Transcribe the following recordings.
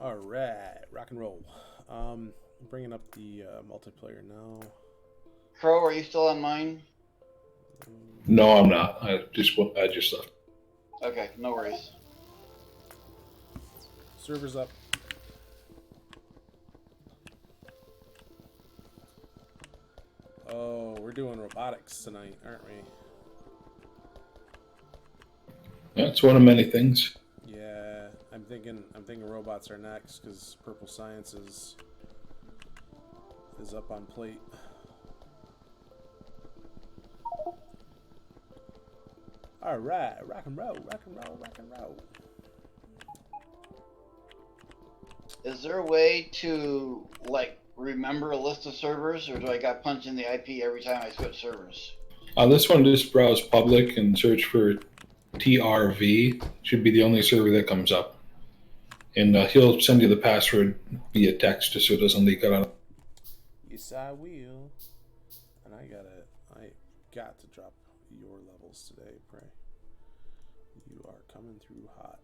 All right, rock and roll. Bringing up the multiplayer now. Crow, are you still on mine? No, I'm not. I just left. Okay, no worries. Servers up. Oh, we're doing robotics tonight, aren't we? That's one of many things. Yeah, I'm thinking robots are next because Purple Science is up on plate. All right, rock and roll, rock and roll, rock and roll. Is there a way to remember a list of servers, or do I got punched in the IP every time I switch servers? This one just browse public and search for TRV. Should be the only server that comes up. And he'll send you the password via text so it doesn't leak out. Yes, I will. And I got to drop your levels today, Pray. You are coming through hot.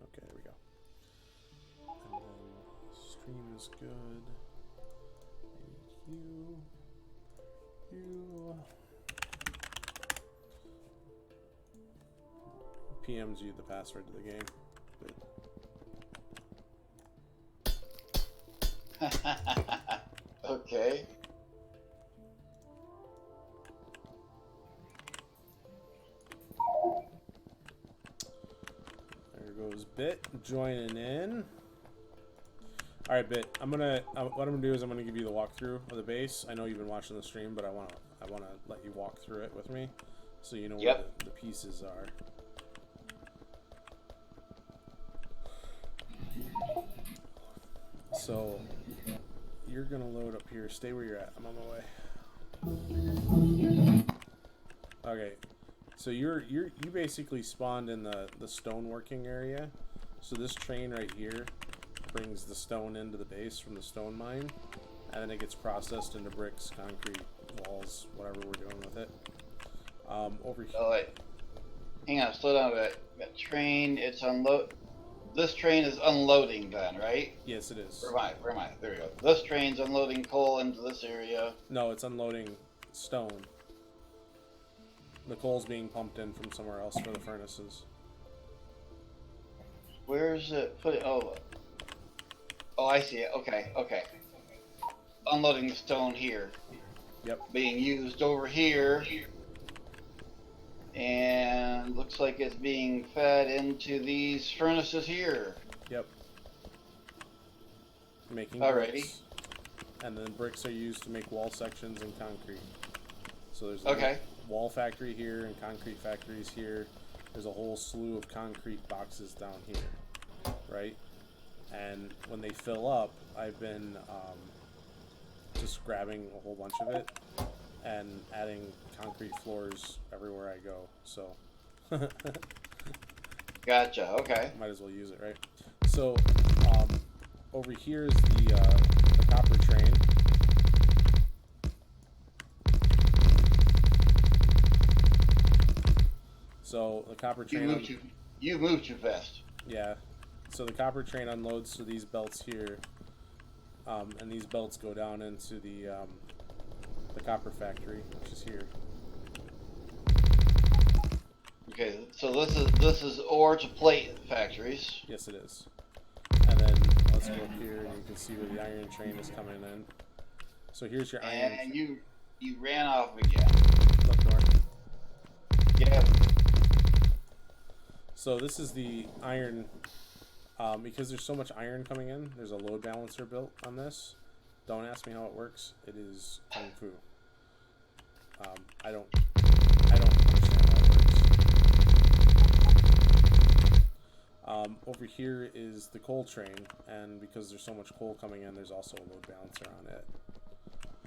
Okay, there we go. And then stream is good. You. PMs you the password to the game. Okay. There goes Bit joining in. All right, Bit. What I'm gonna do is I'm gonna give you the walkthrough of the base. I know you've been watching the stream, but I wanna let you walk through it with me, so you know where the pieces are. So you're gonna load up here. Stay where you're at. I'm on my way. Okay. So you basically spawned in the stoneworking area. So this train right here brings the stone into the base from the stone mine, and then it gets processed into bricks, concrete, walls, whatever we're doing with it. Over here. Oh wait. Hang on, slow down a bit. That train, it's unload. This train is unloading then, right? Yes, it is. Where am I? There we go. This train's unloading coal into this area. No, it's unloading stone. The coal's being pumped in from somewhere else for the furnaces. Where's it? Put it. Oh, I see it. Okay. Unloading the stone here. Yep. Being used over here. And looks like it's being fed into these furnaces here. Yep. Making Alrighty. bricks. And then bricks are used to make wall sections and concrete. So there's a wall factory here and concrete factories here. There's a whole slew of concrete boxes down here, right? And when they fill up, I've been just grabbing a whole bunch of it and adding concrete floors everywhere I go. So Gotcha. Okay. might as well use it, right? So over here is the copper train. So the copper train. You move too fast. Yeah. So the copper train unloads to these belts here, and these belts go down into the copper factory, which is here. Okay, so this is ore to plate factories. Yes, it is. And then let's go up here, and you can see where the iron train is coming in. So here's your iron. And you ran off again. Look north. Yep. So this is the iron. Because there's so much iron coming in, there's a load balancer built on this. Don't ask me how it works. It is kung fu. I don't understand how it works. Over here is the coal train, and because there's so much coal coming in, there's also a load balancer on it.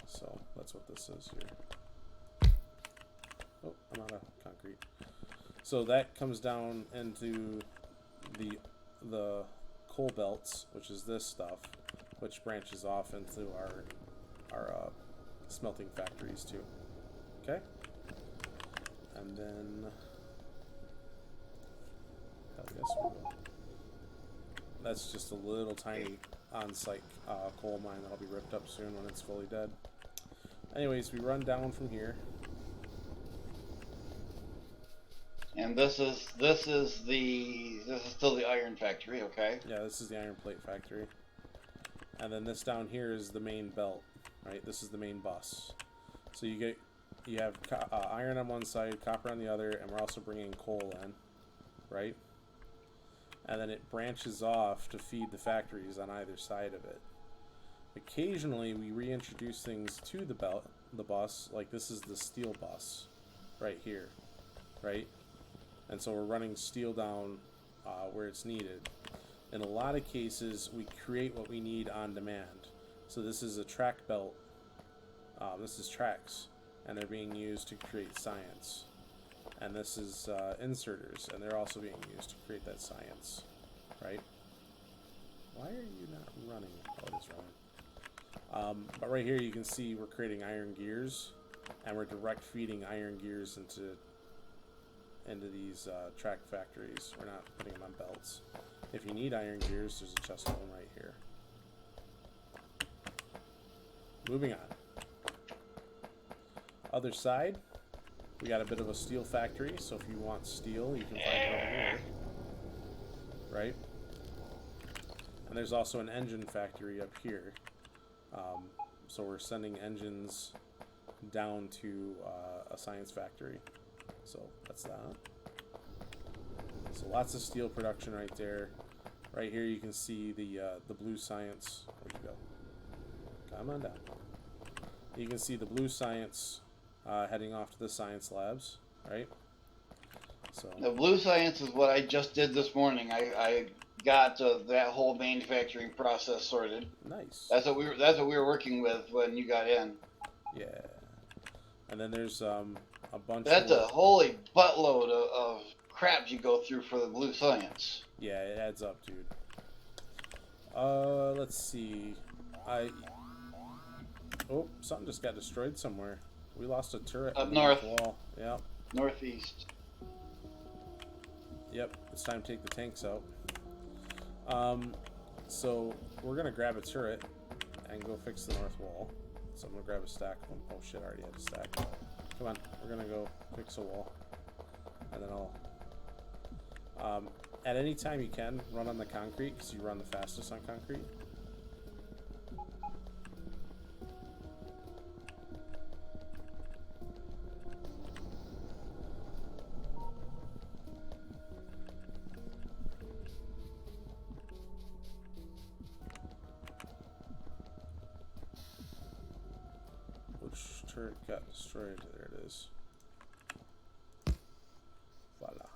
So that's what this is here. Oh, I'm out of concrete. So that comes down into the coal belts, which is this stuff, which branches off into our smelting factories too. Okay, and then I guess we'll That's just a little tiny on-site coal mine that'll be ripped up soon when it's fully dead. Anyways, we run down from here. And this is still the iron factory, okay? Yeah, this is the iron plate factory. And then this down here is the main belt, right? This is the main bus. So you have iron on one side, copper on the other, and we're also bringing coal in, right? And then it branches off to feed the factories on either side of it. Occasionally, we reintroduce things to the bus, like this is the steel bus, right here, right? And so we're running steel down where it's needed. In a lot of cases, we create what we need on demand. So this is a track belt. This is tracks, and they're being used to create science. And this is inserters, and they're also being used to create that science, right? Why are you not running? Oh, it is running. But right here you can see we're creating iron gears, and we're direct feeding iron gears into these track factories. We're not putting them on belts. If you need iron gears, there's a chest of them right here. Moving on. Other side, we got a bit of a steel factory, so if you want steel, you can find it over here. Right? And there's also an engine factory up here. So we're sending engines down to a science factory. So that's that. So lots of steel production right there. Right here you can see the blue science. Where'd you go? Come on down. You can see the blue science heading off to the science labs, right? So The blue science is what I just did this morning. I got that whole manufacturing process sorted. nice. That's what we were working with when you got in. Yeah. And then there's a bunch. That's more. a holy buttload of crap you go through for the blue science. Yeah, it adds up, dude. Let's see. Oh, something just got destroyed somewhere. We lost a turret Up on the north. wall. Yep. Northeast. Yep. It's time to take the tanks out. So we're gonna grab a turret and go fix the north wall. So I'm gonna grab a stack of them. Oh shit, I already had a stack. Come on, we're gonna go fix a wall, and then I'll. At any time you can run on the concrete because you run the fastest on concrete. Which turret got destroyed? There it is. Voila.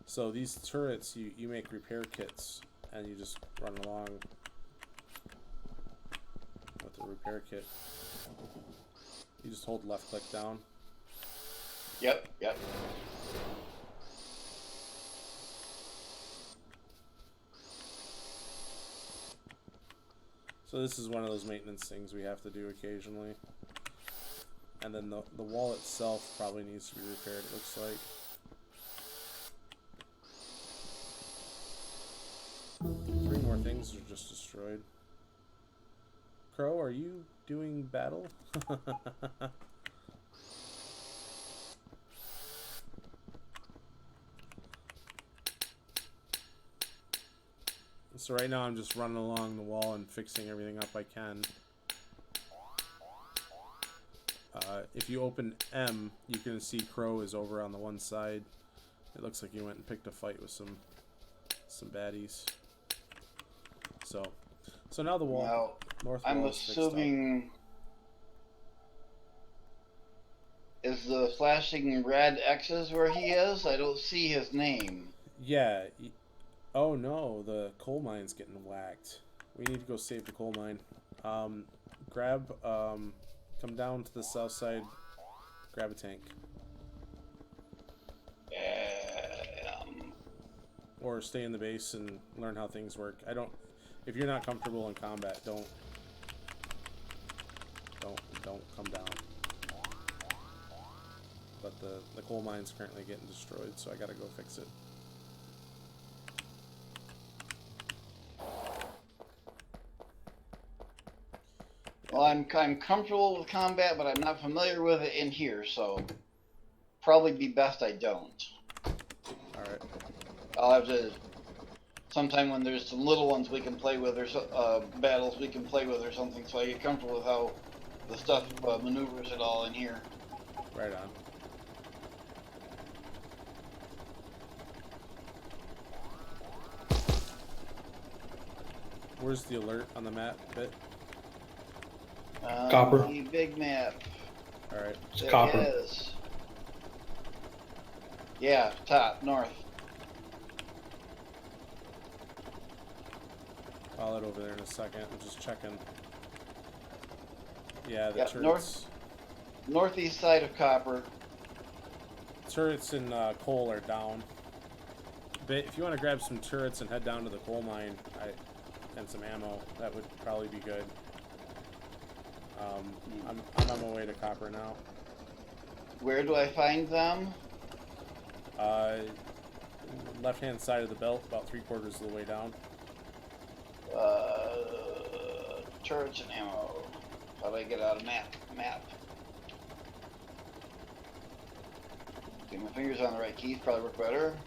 So these turrets, you make repair kits, and you just run along with the repair kit. You just hold left click down. Yep. So this is one of those maintenance things we have to do occasionally. And then the wall itself probably needs to be repaired, it looks like. Three more things are just destroyed. Crow, are you doing battle? So right now I'm just running along the wall and fixing everything up I can. If you open M, you can see Crow is over on the one side. It looks like he went and picked a fight with some baddies. So now the wall, Now, north I'm wall is fixed up. assuming. Is the flashing red X's where he is? I don't see his name. Yeah. Oh no, the coal mine's getting whacked. We need to go save the coal mine. Come down to the south side, grab a tank. Or stay in the base and learn how things work. If you're not comfortable in combat, don't come down. But the coal mine's currently getting destroyed, so I gotta go fix it. Well, I'm comfortable with combat, but I'm not familiar with it in here, so probably be best I don't. All right. I'll have to sometime when there's some little ones we can play with, or battles we can play with, or something, so I get comfortable with how the stuff maneuvers it all in here. Right on. Where's the alert on the map bit? Copper. The big map. All right. It's There copper. it is. Yeah, top, north. I'll head over there in a second. I'm just checking. Yeah, the Yeah, turrets. Northeast side of copper. Turrets and coal are down. But if you want to grab some turrets and head down to the coal mine and some ammo, that would probably be good. I'm on my way to copper now. Where do I find them? Left-hand side of the belt, about 3/4 of the way down. Turrets and ammo. How do I get out of map? Get my fingers on the right keys, probably work better.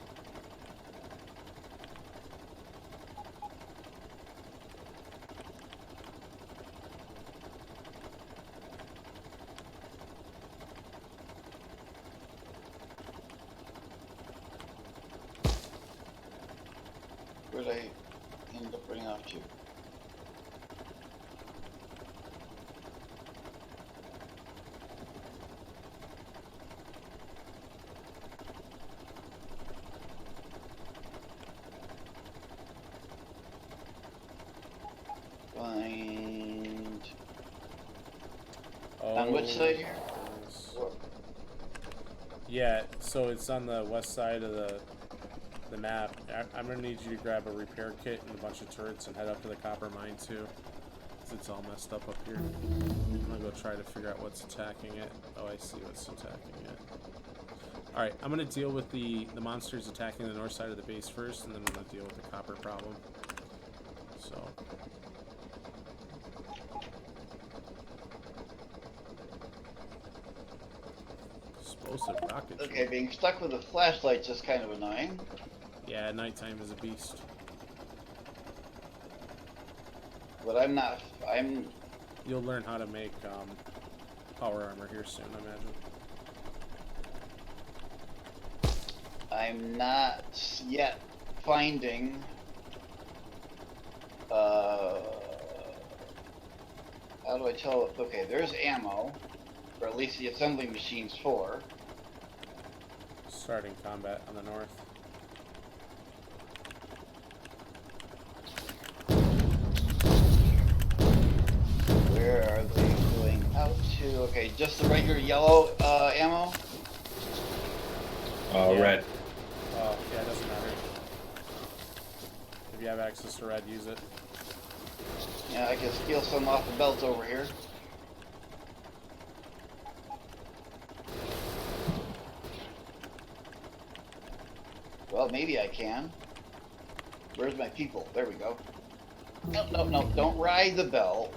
Where'd I end up running off to? Find... On which side here? Yeah, so it's on the west side of the map. I'm gonna need you to grab a repair kit and a bunch of turrets and head up to the copper mine too, 'cause it's all messed up here. I'm gonna go try to figure out what's attacking it. Oh, I see what's attacking it. All right, I'm gonna deal with the monsters attacking the north side of the base first, and then I'm gonna deal with the copper problem. So. Explosive rocket. Okay, being stuck with the flashlight's just kind of annoying. Yeah, nighttime is a beast. But I'm... You'll learn how to make power armor here soon, I imagine. I'm not yet finding... how do I tell... Okay, there's ammo. Or at least the assembly machine's for. Starting combat on the north. Where are they going out to? Okay, just the regular yellow ammo? Yeah. Red. Oh, yeah, it doesn't matter. If you have access to red, use it. Yeah, I can steal some off the belts over here. Well, maybe I can. Where's my people? There we go. No, don't ride the belt.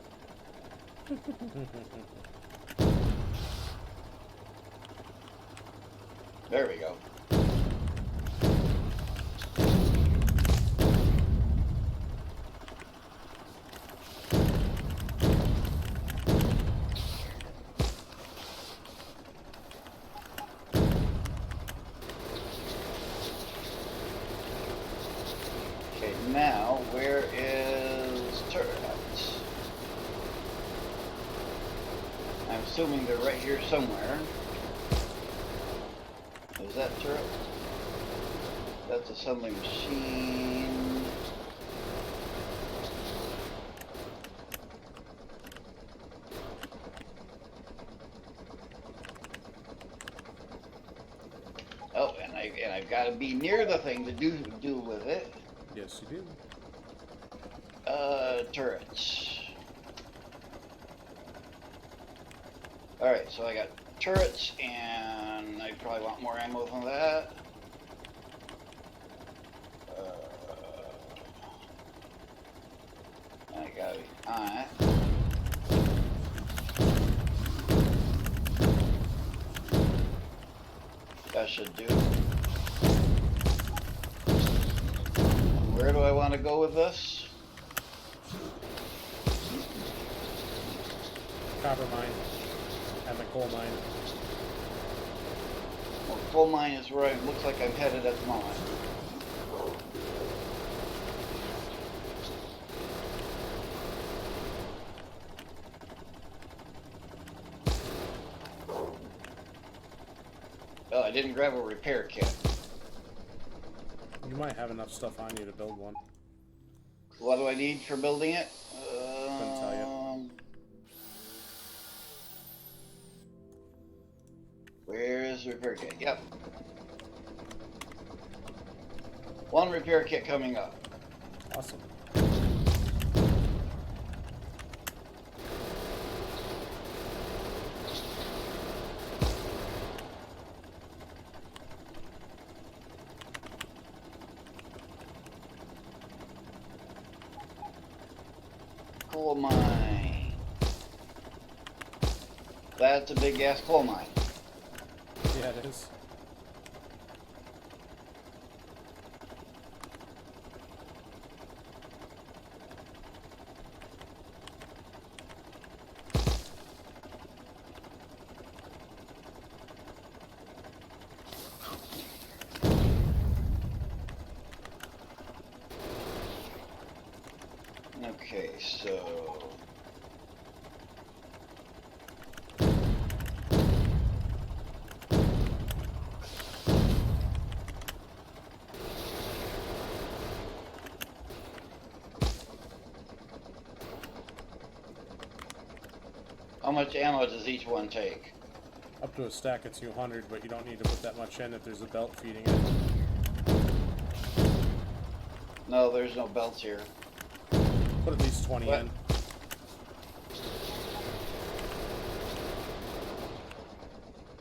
There we go. Okay, now where is turret? I'm assuming they're right here somewhere. Is that turret? That's assembly machine. Oh, and I've got to be near the thing to do with it. Yes, you do. Turrets. Alright, so I got turrets, and I probably want more ammo than that. I gotta be on it. should do. Where do I want to go with this? Copper mine and the coal mine. Well, coal mine is where it looks like I'm headed at the moment. Oh, I didn't grab a repair kit. You might have enough stuff on you to build one. What do I need for building it? Couldn't tell you. Where is the repair kit? Yep. One repair kit coming up. Awesome. Coal mine. That's a big ass coal mine. Yeah, it is. Okay, so how much ammo does each one take? Up to a stack of 200, but you don't need to put that much in if there's a belt feeding it. No, there's no belts here. Put at least 20 What? in.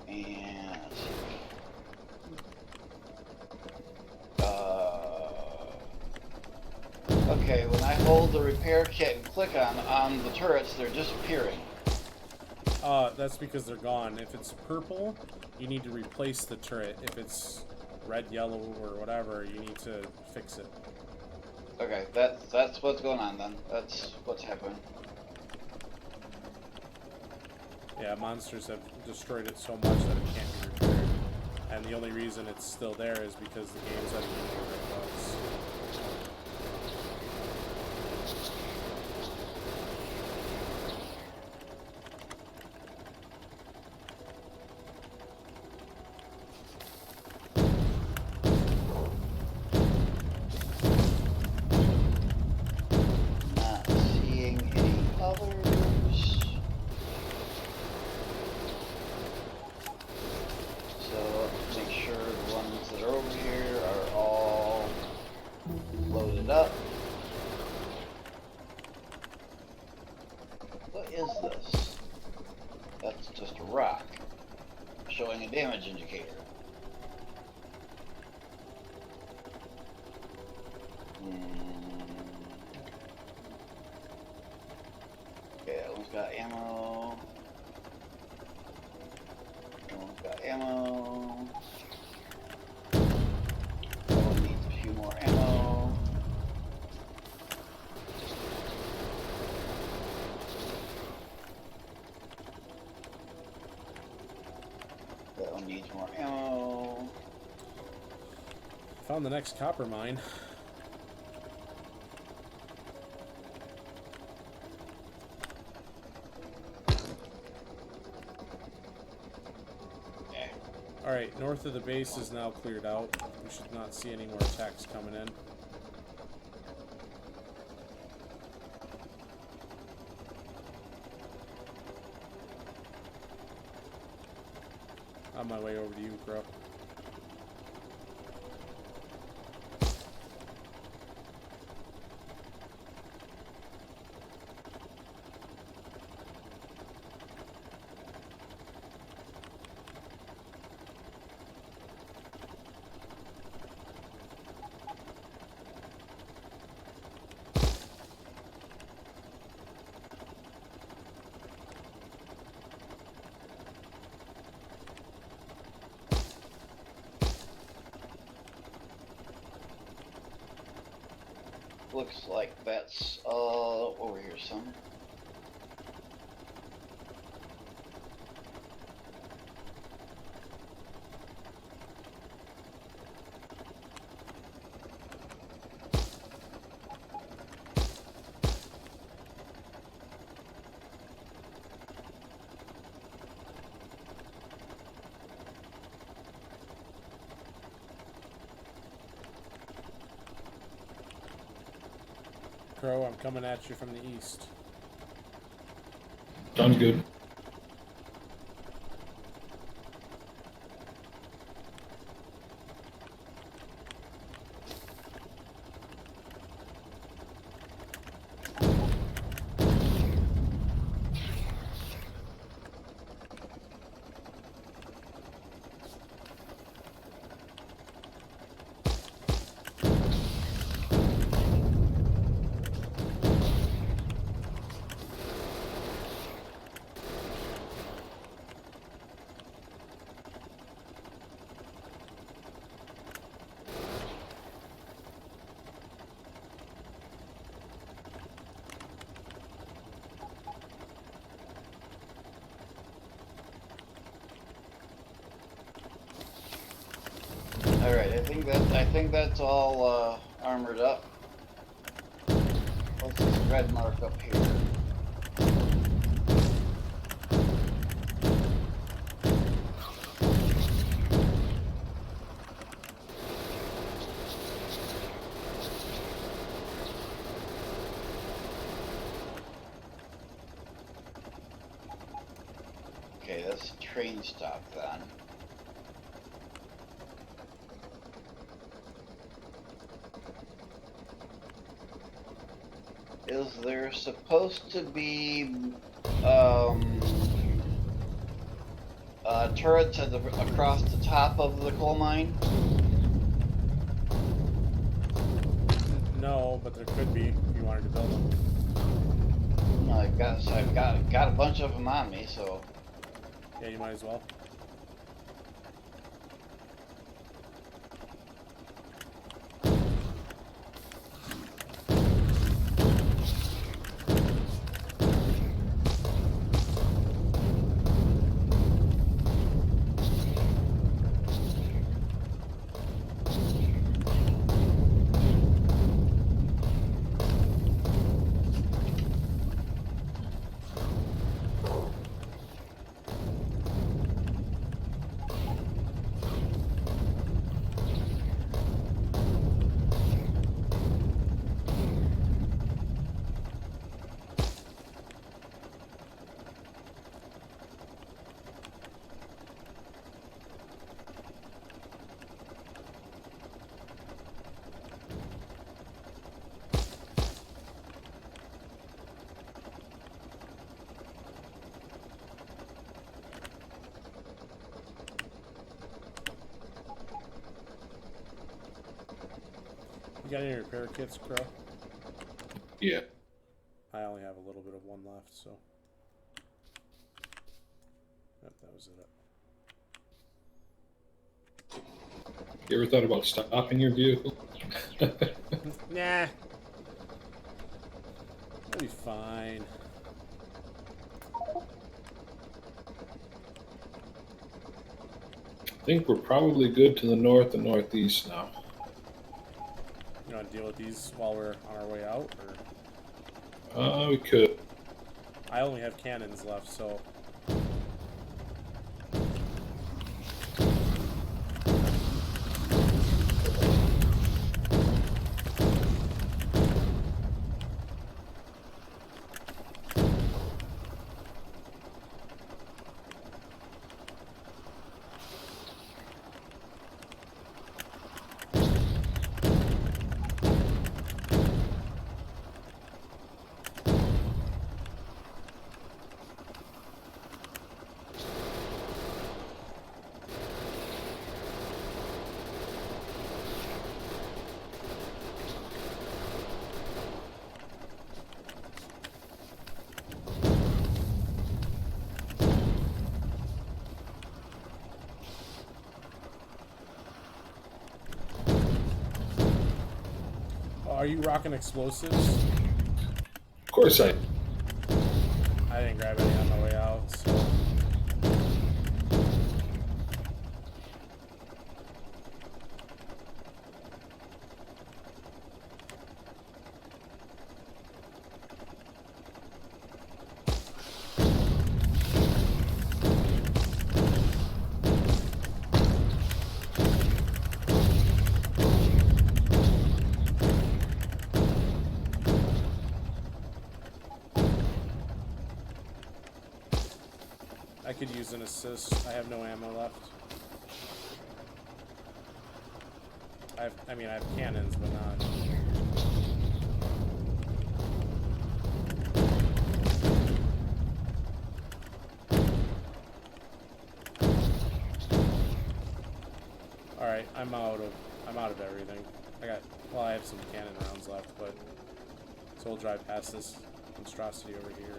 And okay, when I hold the repair kit and click on the turrets, they're disappearing. That's because they're gone. If it's purple, you need to replace the turret. If it's red, yellow, or whatever, you need to fix it. Okay, that's what's going on then. That's what's happening. Yeah, monsters have destroyed it so much that it can't be repaired. And the only reason it's still there is because the game's letting you know where it was. Not seeing any others. So let's make sure the ones that are over here are all loaded up. What is this? That's just a rock showing a damage indicator. Okay, that one's got ammo. That one's got ammo. That one needs a few more ammo. That one needs more ammo. Found the next copper mine. Yeah. Alright, north of the base is now cleared out. We should not see any more attacks coming in. On my way over to you, bro. looks like that's over here some. Crow, I'm coming at you from the east. Sounds good. Alright, I think that's all armored up. What's this red mark up here? Okay, that's a train stop then. Is there supposed to be turrets across the top of the coal mine? No, but there could be if you wanted to build them. No, I've got a bunch of them on me, so. Yeah, you might as well. You got any repair kits, Crow? Yeah. I only have a little bit of one left, so. Yep, that was it. You ever thought about stopping your vehicle? Nah. It'll be fine. I think we're probably good to the north and northeast now. You want to deal with these while we're on our way out, or? We could. I only have cannons left, so. Are you rocking explosives? Of course I. I didn't grab any on the way out, so. I could use an assist. I have no ammo left. I mean, I have cannons, but not. All right, I'm out of everything. I have some cannon rounds left, but so we'll drive past this monstrosity over here.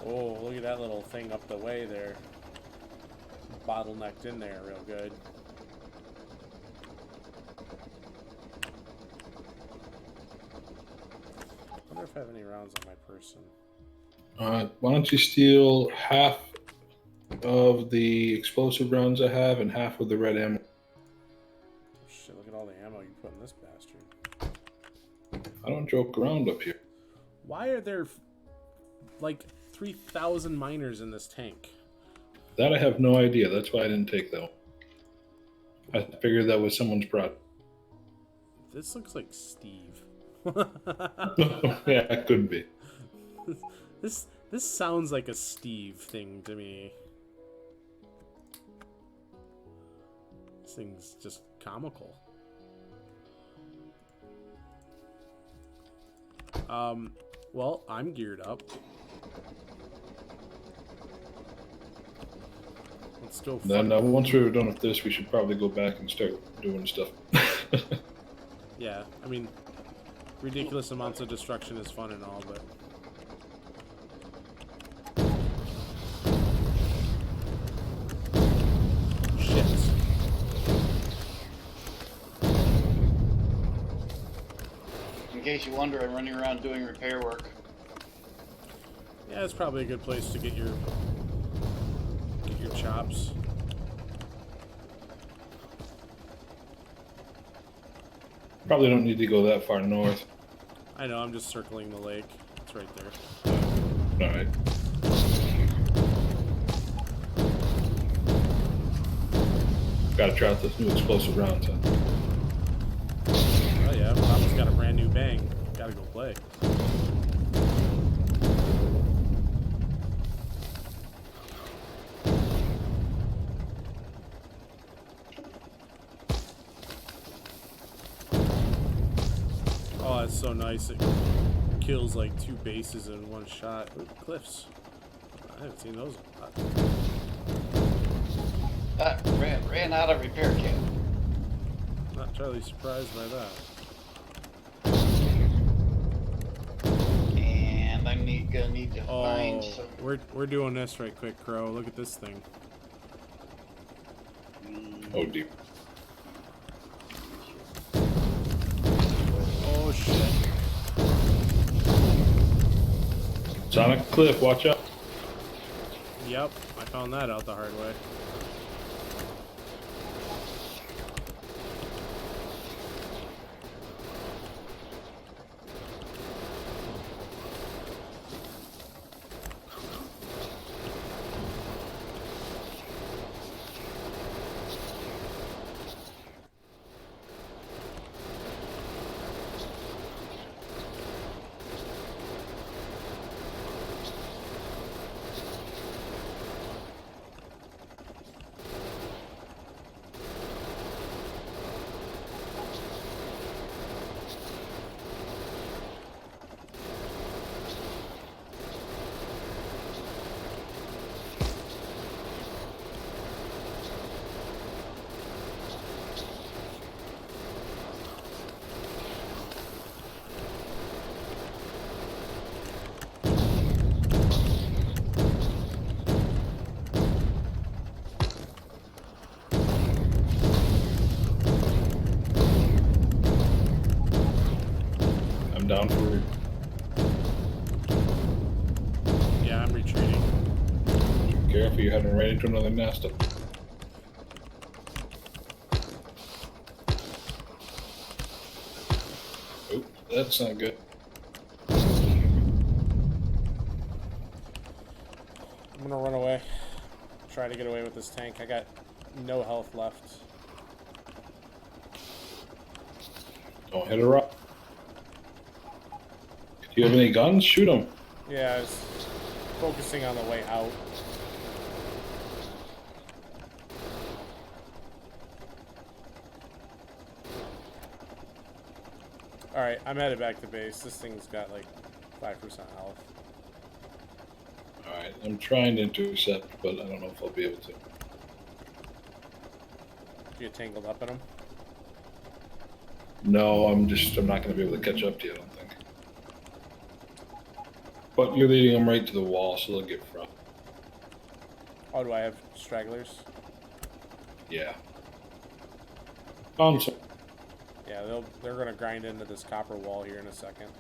Oh, look at that little thing up the way there. Bottlenecked in there real good. I wonder if I have any rounds on my person. Why don't you steal half of the explosive rounds I have and half of the red ammo? Oh, shit, look at all the ammo you put in this bastard. I don't joke around up here. Why are there like 3,000 miners in this tank? That I have no idea. That's why I didn't take that one. I figured that was someone's product. This looks like Steve. Yeah, it could be. This sounds like a Steve thing to me. This thing's just comical. Well, I'm geared up. Let's go. Then once we're done with this, we should probably go back and start doing stuff. Yeah, I mean, ridiculous amounts of destruction is fun and all, but... Shit. In case you wonder, I'm running around doing repair work. Yeah, it's probably a good place to get your chops. Probably don't need to go that far north. I know, I'm just circling the lake. It's right there. All right. Gotta try out this new explosive rounds. Huh? Oh yeah, Papa's got a brand new bang. Gotta go play. Oh, it's so nice. It kills like 2 bases in one shot. Ooh, cliffs. I haven't seen those. Ran out of repair kit. Not entirely surprised by that. And I'm gonna need to find some. We're doing this right quick, Crow. Look at this thing. Oh dear. Oh shit. Sonic Cliff, watch out. Yep, I found that out the hard way. down for. Yeah, I'm retreating. Careful, you're heading right into another nest. Oh, that's not good. I'm gonna run away. Try to get away with this tank. I got no health left. Don't hit her up. Do you have any guns? Shoot them. Yeah, I was focusing on the way out. Alright, I'm headed back to base. This thing's got like 5% health. Alright, I'm trying to intercept, but I don't know if I'll be able to. You get tangled up in them? No, I'm not going to be able to catch up to you, I don't think. But you're leading them right to the wall, so they'll get front. Oh, do I have stragglers? Yeah. Found some. Yeah, they're gonna grind into this copper wall here in a second.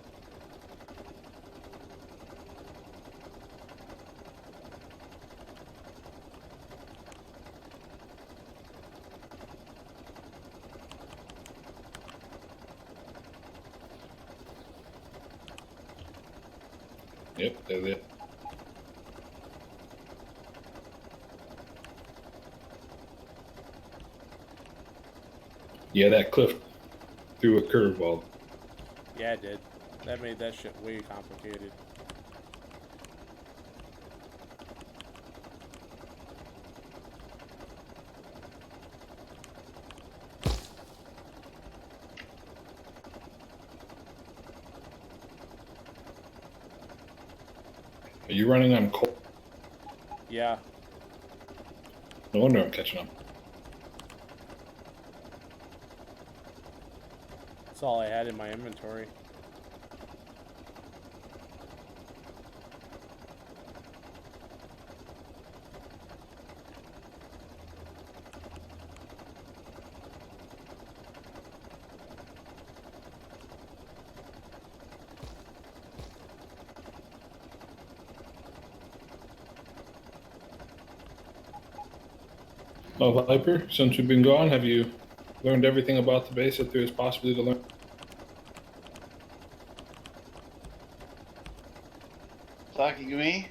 Yep, they're there. Yeah, that cliff threw a curveball. Yeah, it did. That made that shit way complicated. Are you running on coal? Yeah. No wonder I'm catching up. That's all I had in my inventory. Oh, Viper, since we've been gone, have you learned everything about the base that there is possibly to learn? Talking to me?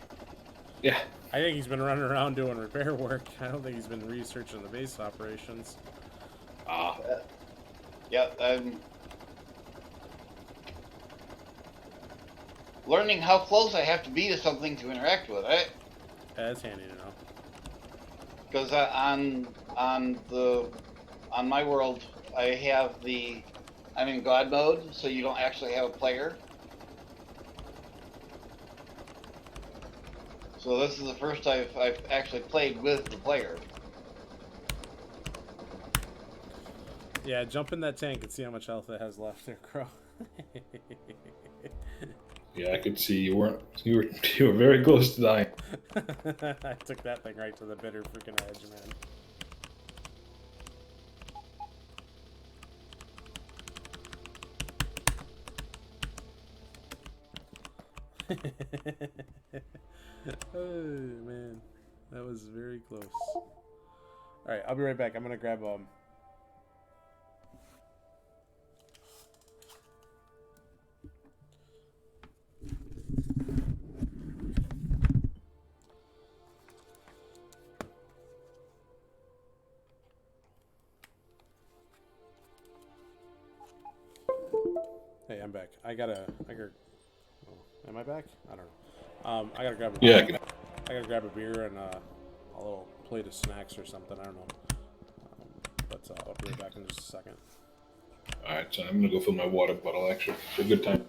Yeah. I think he's been running around doing repair work. I don't think he's been researching the base operations. Ah. Yeah, I'm learning how close I have to be to something to interact with it. Yeah, that's handy to know. Because on my world, I'm in God mode, so you don't actually have a player. So this is the first I've actually played with the player. Yeah, jump in that tank and see how much health it has left there, Crow. Yeah, I could see you were very close to dying. I took that thing right to the bitter freaking edge, man. Oh man, that was very close. All right, I'll be right back. I'm gonna grab Hey, I'm back. I gotta. Oh, am I back? I don't know. I gotta grab a. Yeah. I gotta grab a beer and a little plate of snacks or something. I don't know. But I'll be right back in just a second. Alright, so I'm gonna go fill my water bottle actually. It's a good time.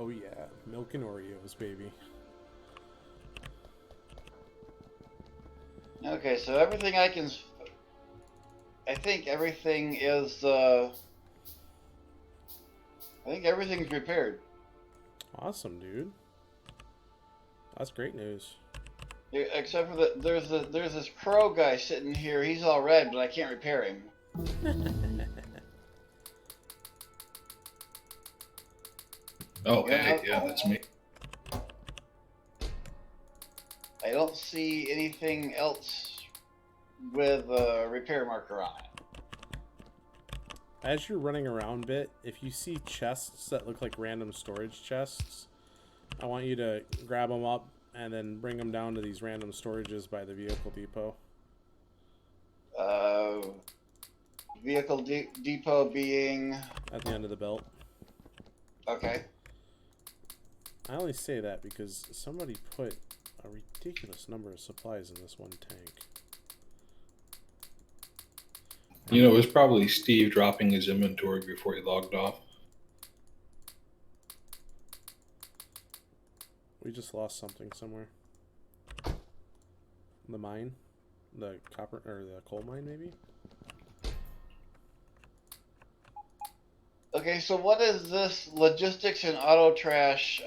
Oh yeah, milk and Oreos, baby. Okay, so everything I think everything is, I think everything's repaired. Awesome, dude. That's great news. Except for there's this crow guy sitting here. He's all red, but I can't repair him. Oh, hey, yeah, that's me. I don't see anything else with a repair marker on it. As you're running around a bit, if you see chests that look like random storage chests, I want you to grab them up and then bring them down to these random storages by the vehicle depot. Vehicle depot being... At the end of the belt. Okay. I only say that because somebody put a ridiculous number of supplies in this one tank. You know, it was probably Steve dropping his inventory before he logged off. We just lost something somewhere. The mine? The copper or the coal mine maybe? Okay, so what is this logistics and auto trash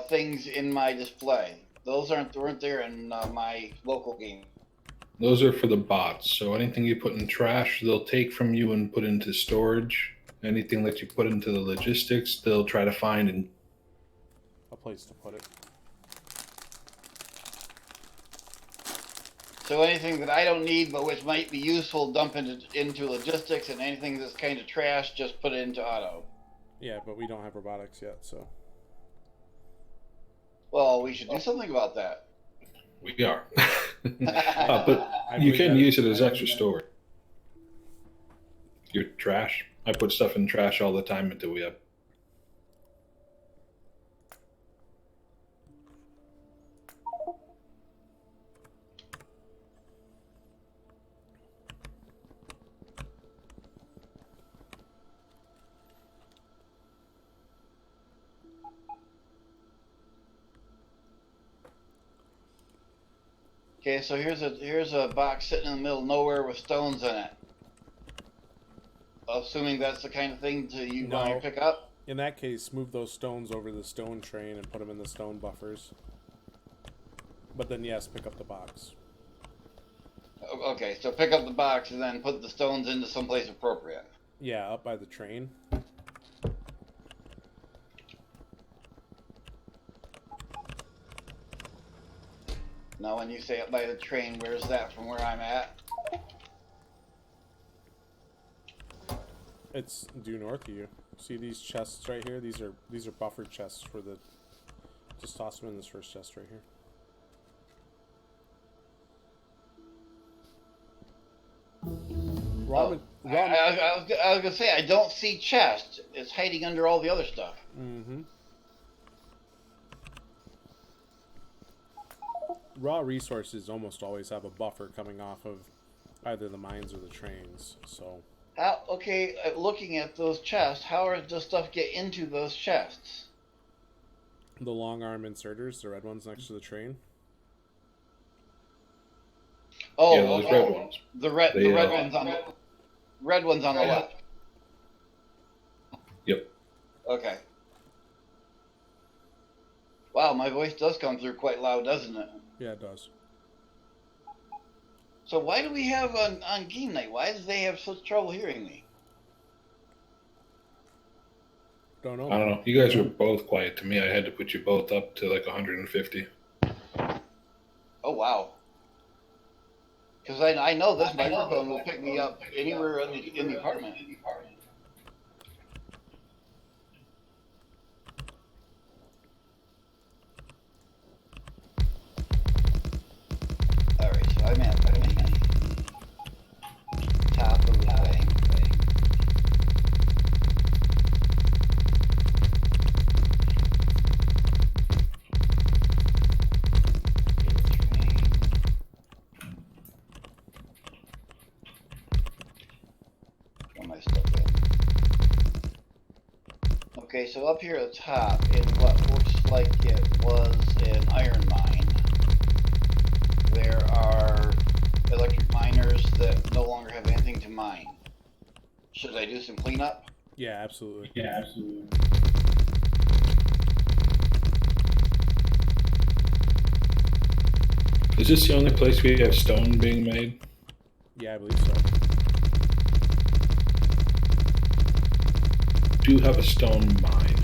things in my display? Those weren't there in my local game. Those are for the bots. So anything you put in trash, they'll take from you and put into storage. Anything that you put into the logistics, they'll try to find and... A place to put it. So anything that I don't need but which might be useful, dump into logistics, and anything that's kind of trash, just put it into auto. Yeah, but we don't have robotics yet, so. Well, we should do something about that. We are. But you can use it as extra storage. Your trash. I put stuff in trash all the time until we have... Okay, so here's a box sitting in the middle of nowhere with stones in it. Assuming that's the kind of thing you want to pick up? In that case, move those stones over the stone train and put them in the stone buffers. But then, yes, pick up the box. Okay, so pick up the box and then put the stones into someplace appropriate. Yeah, up by the train. Now, when you say up by the train, where's that from where I'm at? It's due north of you. See these chests right here? These are buffered chests for the... Just toss them in this first chest right here. I was gonna say, I don't see chest. It's hiding under all the other stuff. Mm-hmm. Raw resources almost always have a buffer coming off of either the mines or the trains, so... Okay, looking at those chests, how does stuff get into those chests? The long arm inserters, the red ones next to the train. Oh, yeah, those red ones. The red ones on the left. Yep. Okay. Wow, my voice does come through quite loud, doesn't it? Yeah, it does. So why do we have on game night? Why do they have such trouble hearing me? Don't know. I don't know. You guys were both quiet to me. I had to put you both up to like 150. Oh, wow. Because I know this microphone will pick me up anywhere in the apartment. Alright, so I'm at top of the thing. Where my stuff at? Okay, so up here at the top, in what looks like it was an iron mine, there are electric miners that no longer have anything to mine. Should I do some cleanup? Yeah, absolutely. Yeah, absolutely. Is this the only place we have stone being made? Yeah, I believe so. Do have a stone mine.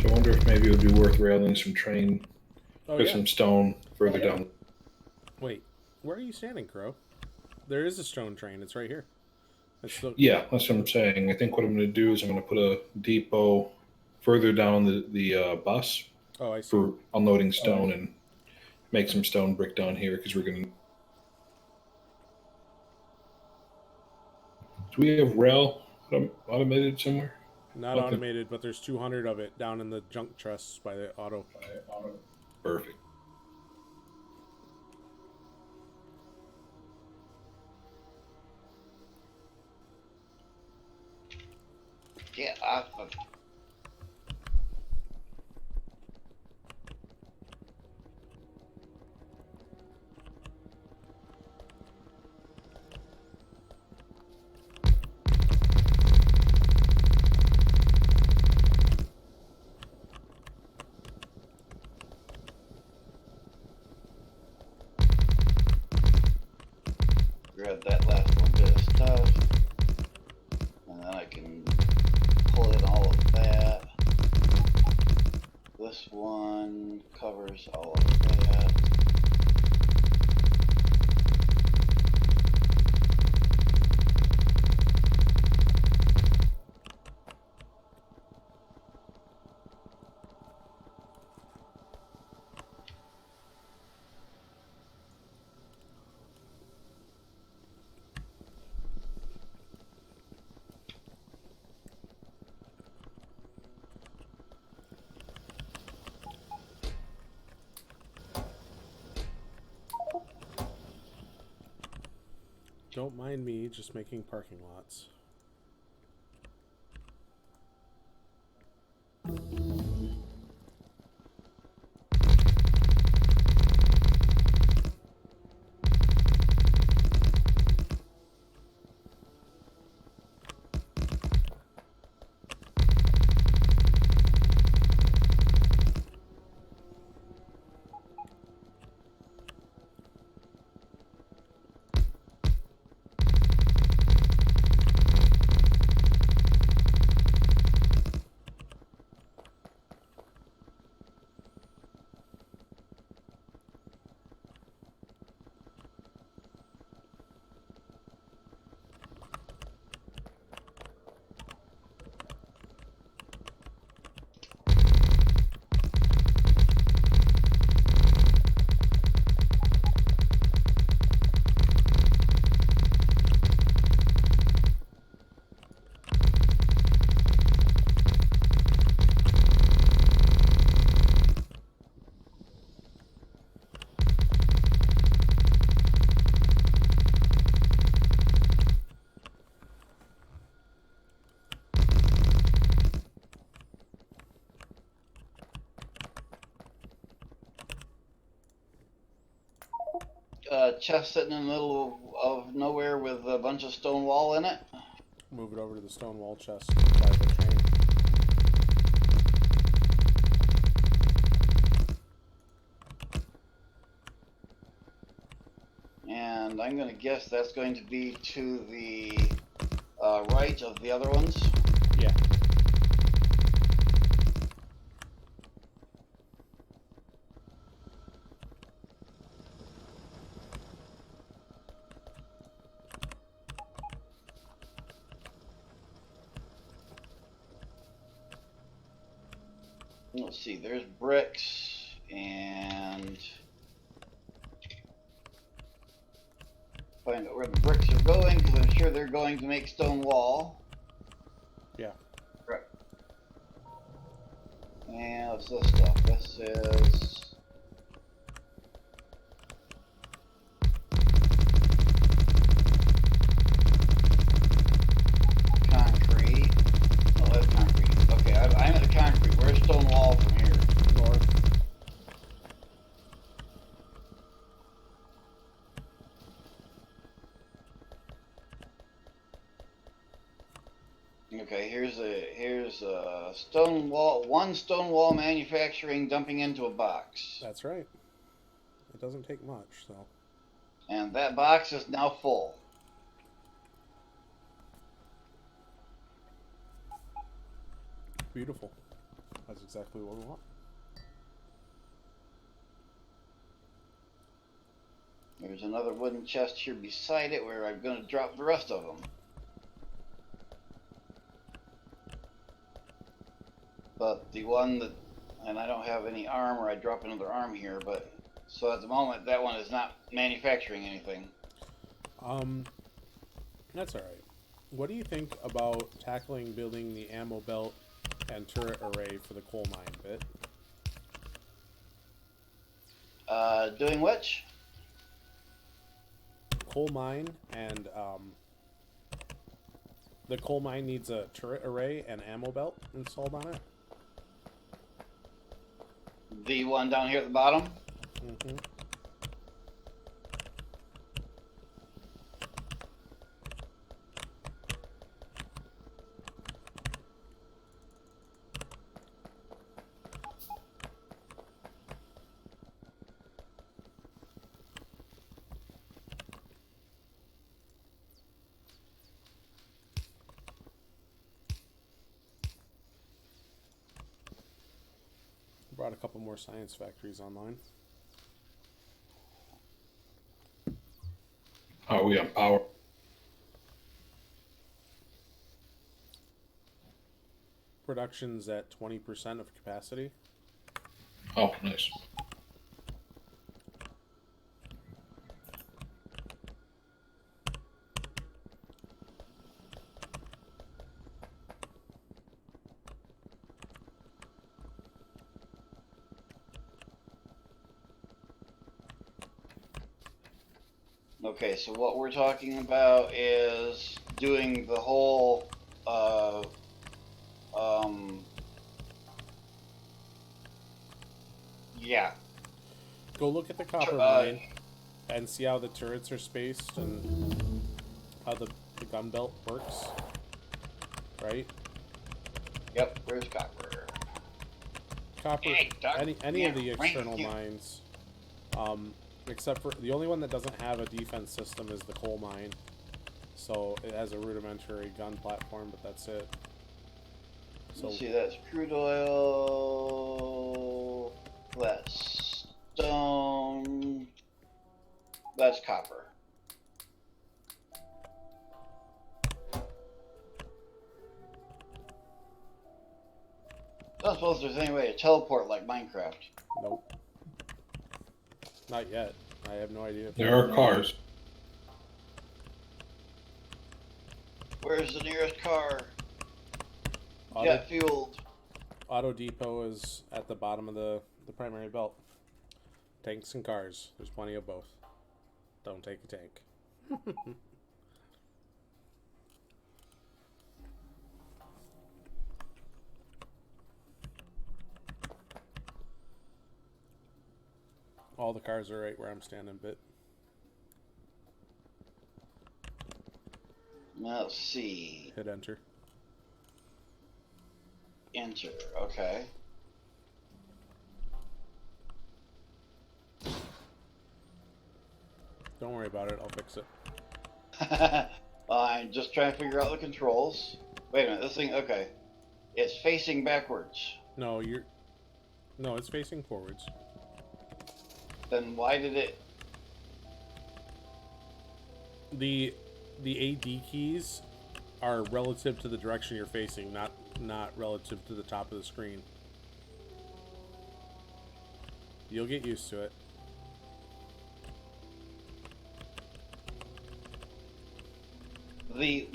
So I wonder if maybe it would be worth railing some train Oh or yeah. some stone further down. Wait, where are you standing, Crow? There is a stone train. It's right here. It's the... Yeah, that's what I'm saying. I think what I'm going to do is I'm going to put a depot further down the bus Oh, I see. for unloading stone and make some stone brick down here because we're going to. Do we have rail automated somewhere? Not Okay. automated, but there's 200 of it down in the junk truss by the auto. Perfect. Get off of. Grab that last one bit of stuff, and then I can pull in all of that. This one covers all of that. Don't mind me just making parking lots. Chest sitting in the middle of nowhere with a bunch of stone wall in it. Move it over to the stone wall chest by the train. And I'm going to guess that's going to be to the right of the other ones. Yeah. Let's see, there's bricks and find out where the bricks are going because I'm sure they're going to make stone wall. Yeah. Right. And what's this stuff? This is concrete. Oh, that's concrete. Okay, I'm at the concrete one Stonewall Manufacturing dumping into a box. That's right. It doesn't take much, so. And that box is now full. Beautiful. That's exactly what we want. There's another wooden chest here beside it where I'm going to drop the rest of them. But the one that, and I don't have any arm, or I drop another arm here, but so at the moment that one is not manufacturing anything. That's alright. What do you think about tackling building the ammo belt and turret array for the coal mine bit? Doing which? Coal mine and the coal mine needs a turret array and ammo belt installed on it. The one down here at the bottom? Mm-hmm. Brought a couple more science factories online. Are we on power? Production's at 20% of capacity. Oh, nice. Okay, so what we're talking about is doing the whole, yeah. Go look at the copper mine and see how the turrets are spaced and how the gun belt works. Right? Yep, where's copper? Copper, Hey, Doc. any of the Yeah, external right here. mines, except for the only one that doesn't have a defense system is the coal mine. So it has a rudimentary gun platform, but that's it. So Let's see, that's crude oil, that's stone, that's copper. I don't suppose there's any way to teleport like Minecraft. nope, not yet. I have no idea. There are cars. Where's the nearest car? Auto, Jet fueled. Auto Depot is at the bottom of the primary belt. Tanks and cars. There's plenty of both. Don't take a tank. All the cars are right where I'm standing, bit. Let's see. Hit enter. Enter, okay. Don't worry about it. I'll fix it. I'm just trying to figure out the controls. Wait a minute, this thing, okay. It's facing backwards. No, no, it's facing forwards. Then why did it... The AD keys are relative to the direction you're facing, not relative to the top of the screen. You'll get used to it.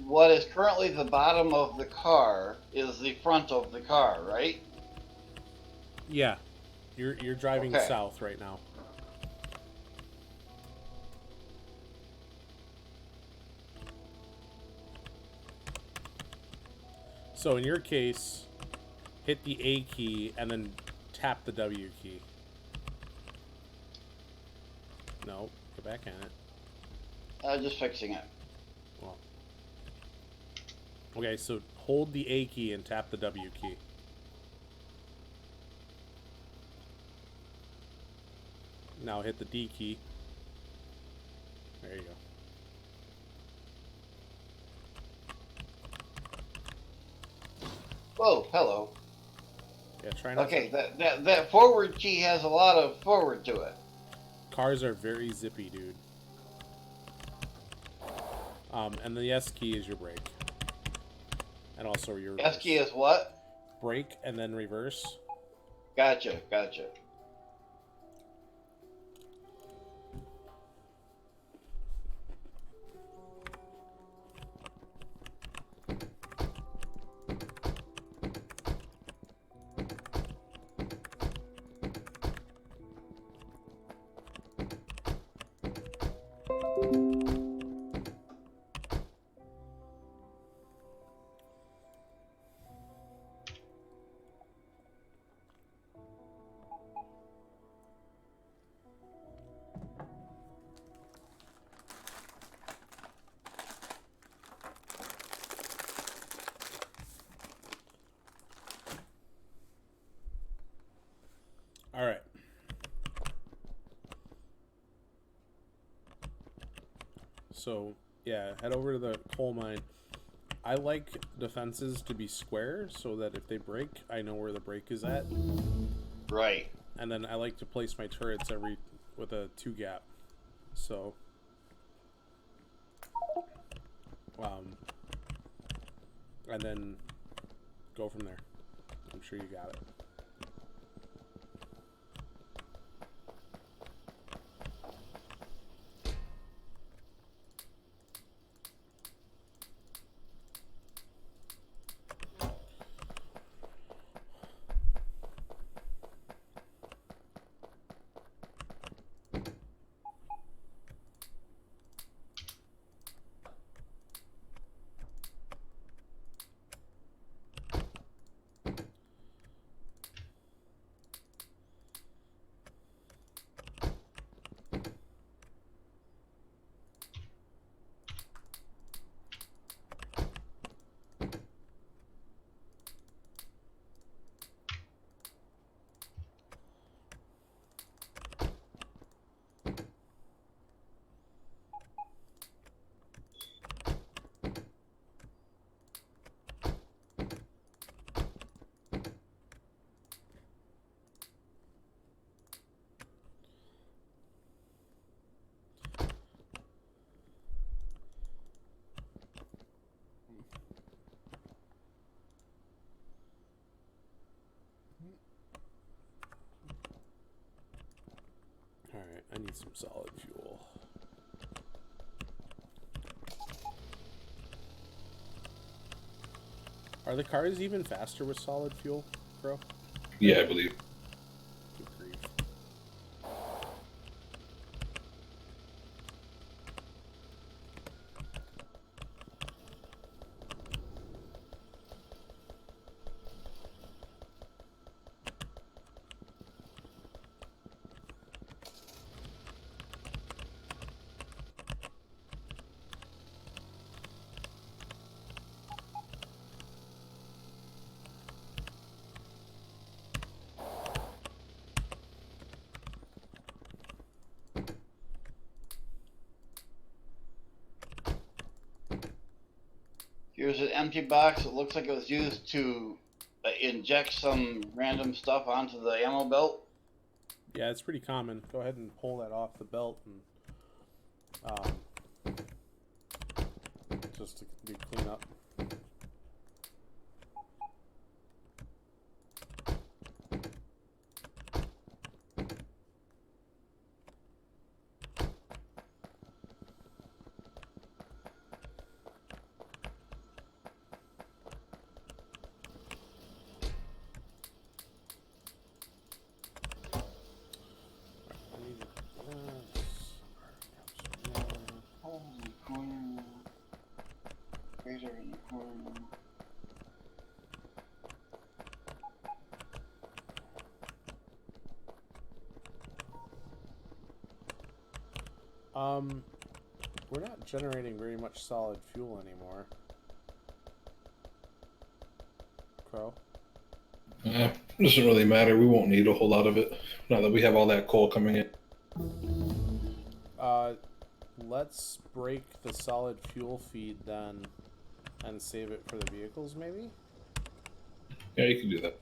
What is currently the bottom of the car is the front of the car, right? Yeah. You're driving Okay. south right now. So in your case, hit the A key and then tap the W key. No, get back in it. Just fixing it. Well. Okay, so hold the A key and tap the W key. Now hit the D key. There you go. Whoa, hello. Yeah, try not Okay, to... that forward key has a lot of forward to it. Cars are very zippy, dude. And the S key is your brake. And also your reverse. S key is what? Brake and then reverse. Gotcha. All right. So, yeah, head over to the coal mine. I like defenses to be square so that if they break, I know where the break is at. Right. And then I like to place my turrets with a 2 gap. So, and then go from there. I'm sure you got it. Alright, I need some solid fuel. Are the cars even faster with solid fuel, bro? Yeah, I believe. Good grief. Here's an empty box. It looks like it was used to inject some random stuff onto the ammo belt. Yeah, it's pretty common. Go ahead and pull that off the belt and just to do cleanup. Holy corner. Razor in the corner. We're not generating very much solid fuel anymore. Crow? Doesn't really matter. We won't need a whole lot of it now that we have all that coal coming in. Let's break the solid fuel feed then and save it for the vehicles, maybe? Yeah, you can do that.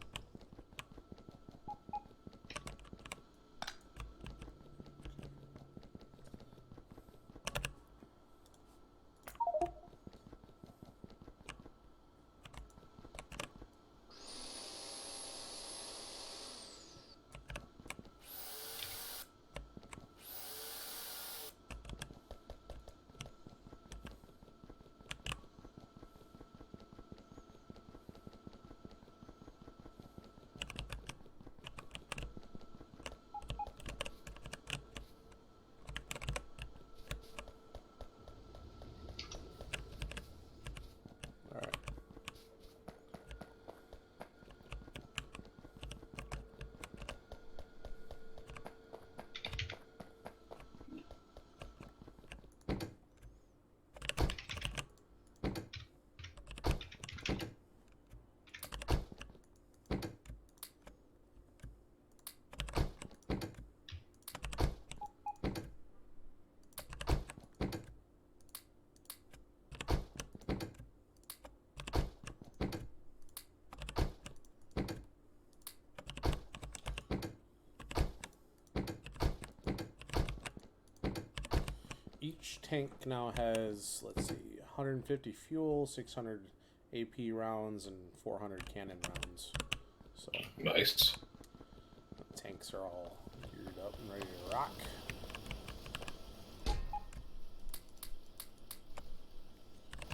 Alright. Each tank now has, let's see, 150 fuel, 600 AP rounds, and 400 cannon rounds. So Nice. the tanks are all geared up and ready to rock.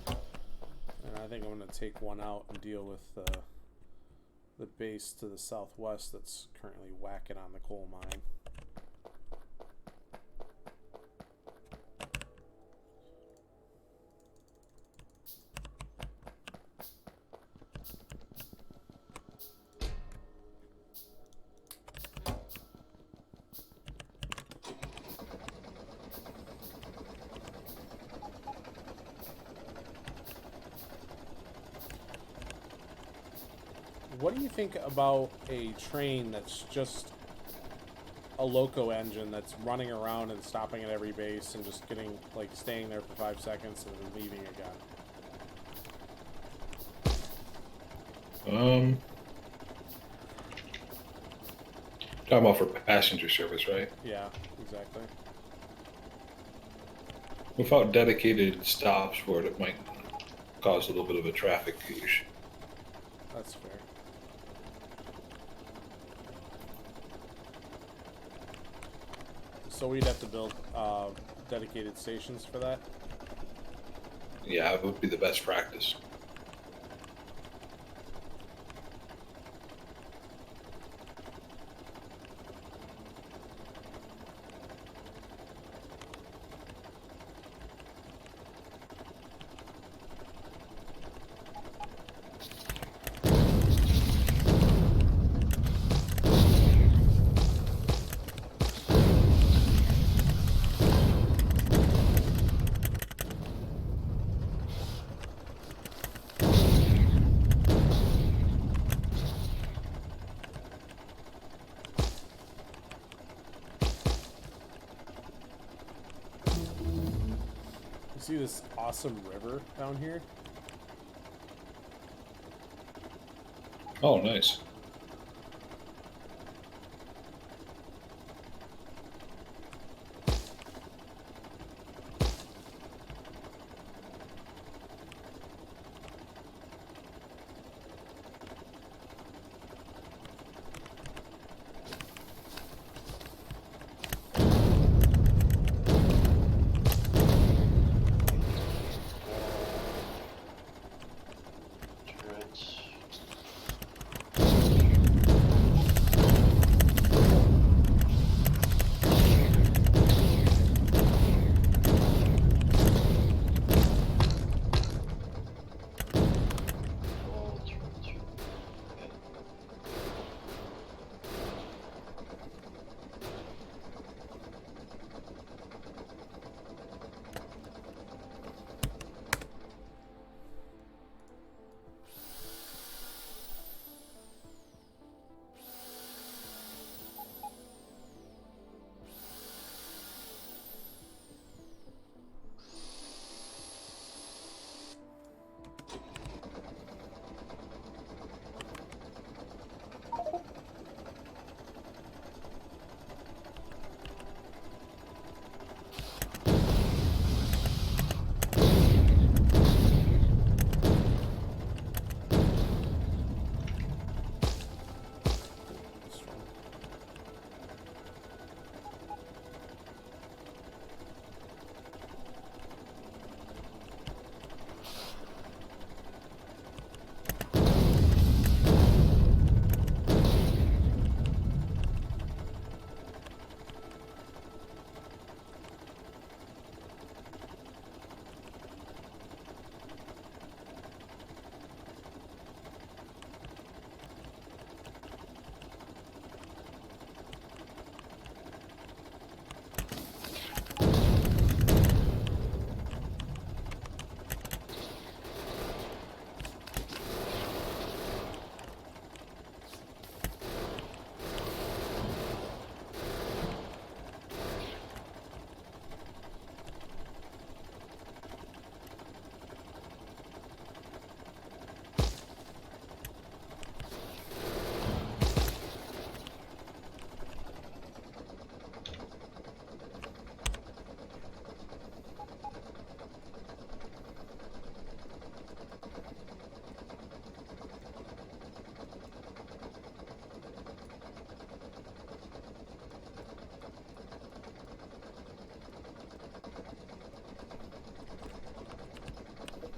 And I think I'm going to take one out and deal with the base to the southwest that's currently whacking on the coal mine. What do you think about a train that's just a loco engine that's running around and stopping at every base and just getting, like, staying there for 5 seconds and then leaving again? Talking about for passenger service, right? Yeah, exactly. Without dedicated stops for it, it might cause a little bit of a traffic issue. That's fair. So we'd have to build dedicated stations for that? Yeah, it would be the best practice. See this awesome river down here? Oh, nice. Turrets.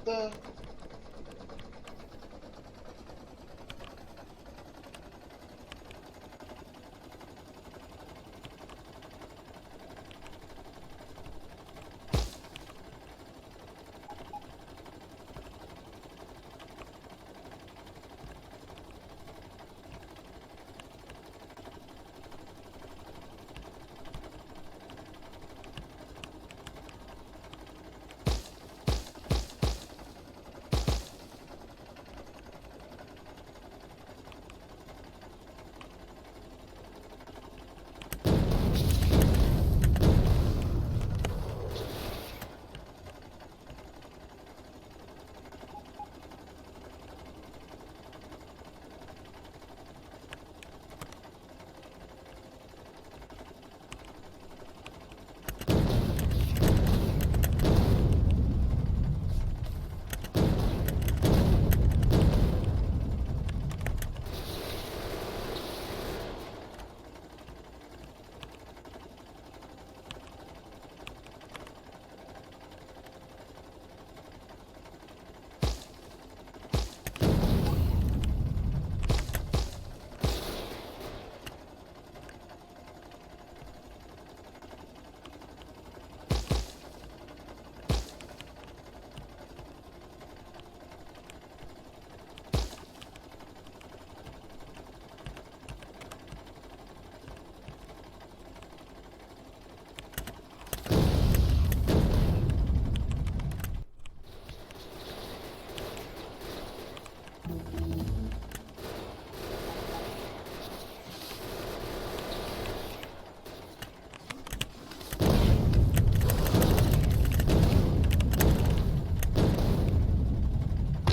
the?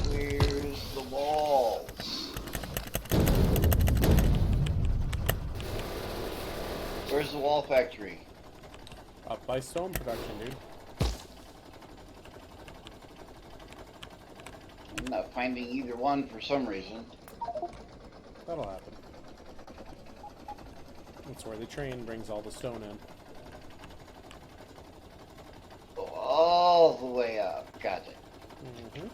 Where's the walls? Where's the wall factory? Up by stone production, dude. I'm not finding either one for some reason. That'll happen. That's where the train brings all the stone in. Go all the way up. Got it. Mm-hmm.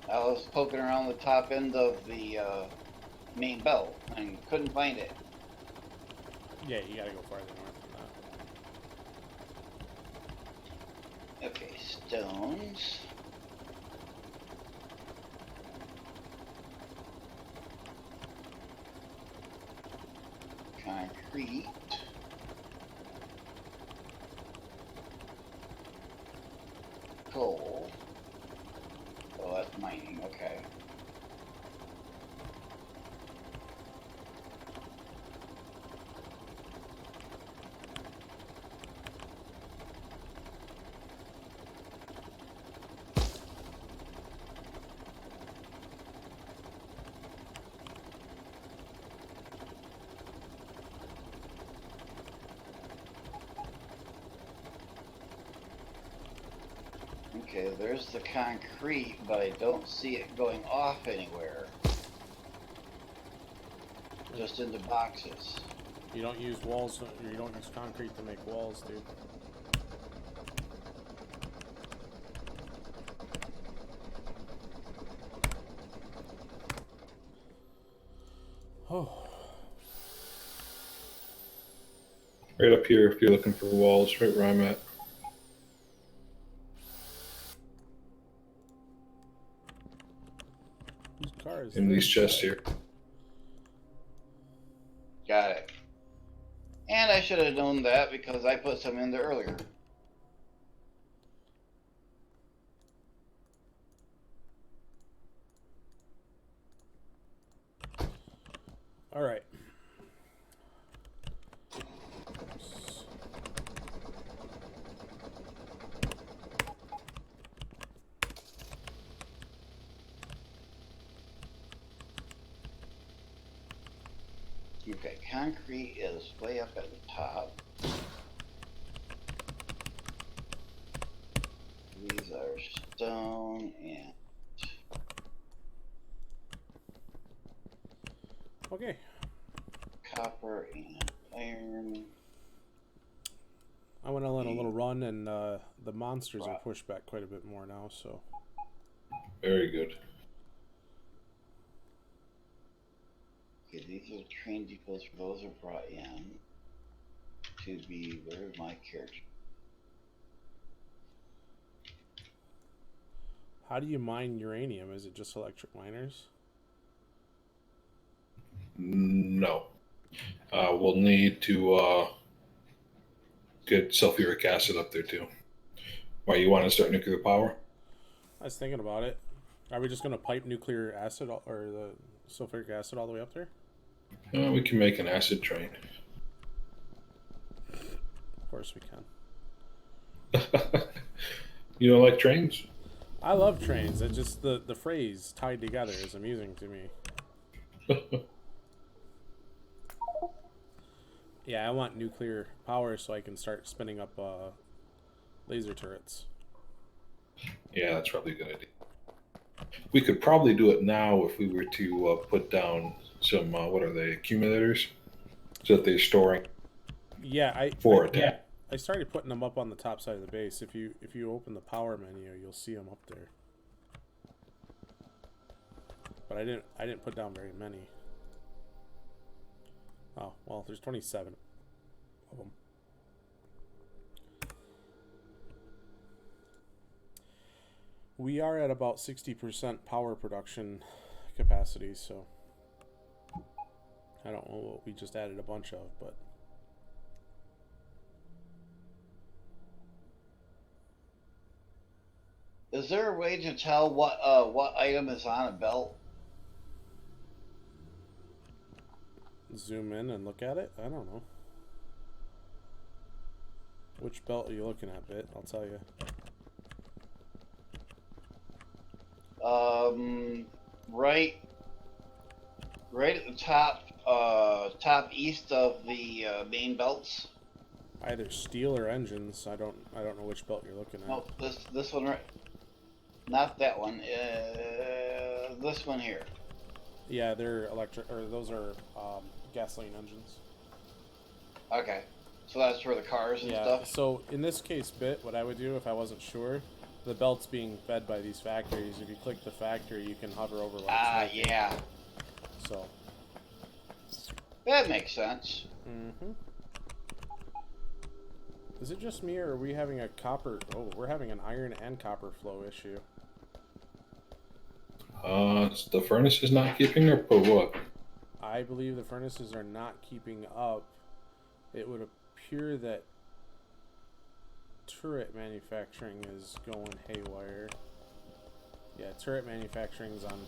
I was poking around the top end of the main belt and couldn't find it. Yeah, you gotta go farther north than that. Okay, stones. Concrete. Coal. Oh, that's mining, okay. Okay, there's the concrete, but I don't see it going off anywhere. Just into boxes. You don't use walls, or you don't use concrete to make walls, dude. Oh. Right up here if you're looking for walls, right where I'm at. Whose car is In this? these chests here. Got it. And I should have known that because I put some in there earlier. All right. Okay, concrete is way up at the top. These are stone and Okay. copper and iron. I went on a little run, and the monsters are pushed back quite a bit more now, so Very good. Okay, these are the train depots where those are brought in to be, where my character? How do you mine uranium? Is it just electric miners? No. We'll need to get sulfuric acid up there too. Why, you want to start nuclear power? I was thinking about it. Are we just going to pipe nuclear acid or the sulfuric acid all the way up there? We can make an acid train. Of course we can. You don't like trains? I love trains. It just the phrase tied together is amusing to me. Yeah, I want nuclear power so I can start spinning up laser turrets. Yeah, that's probably a good idea. We could probably do it now if we were to put down some, what are they, accumulators? So that they're storing Yeah, for attack. I started putting them up on the top side of the base. If you open the power menu, you'll see them up there. But I didn't put down very many. Oh, well, there's 27 of them. We are at about 60% power production capacity, so I don't know what we just added a bunch of, but Is there a way to tell what item is on a belt? zoom in and look at it. I don't know. Which belt are you looking at, Bit? I'll tell you. Right at the top east of the main belts. Either steel or engines. I don't know which belt you're looking at. No, this one right. Not that one. This one here. Yeah, they're electric, or those are gasoline engines. Okay, so that's for the cars and stuff. So in this case, Bit, what I would do if I wasn't sure, the belt's being fed by these factories. If you click the factory, you can hover over like smoking. Yeah. So That makes sense. mm-hmm. Is it just me, or are we having a copper? Oh, we're having an iron and copper flow issue. The furnace is not keeping up, or what? I believe the furnaces are not keeping up. It would appear that turret manufacturing is going haywire. Yeah, turret manufacturing is on.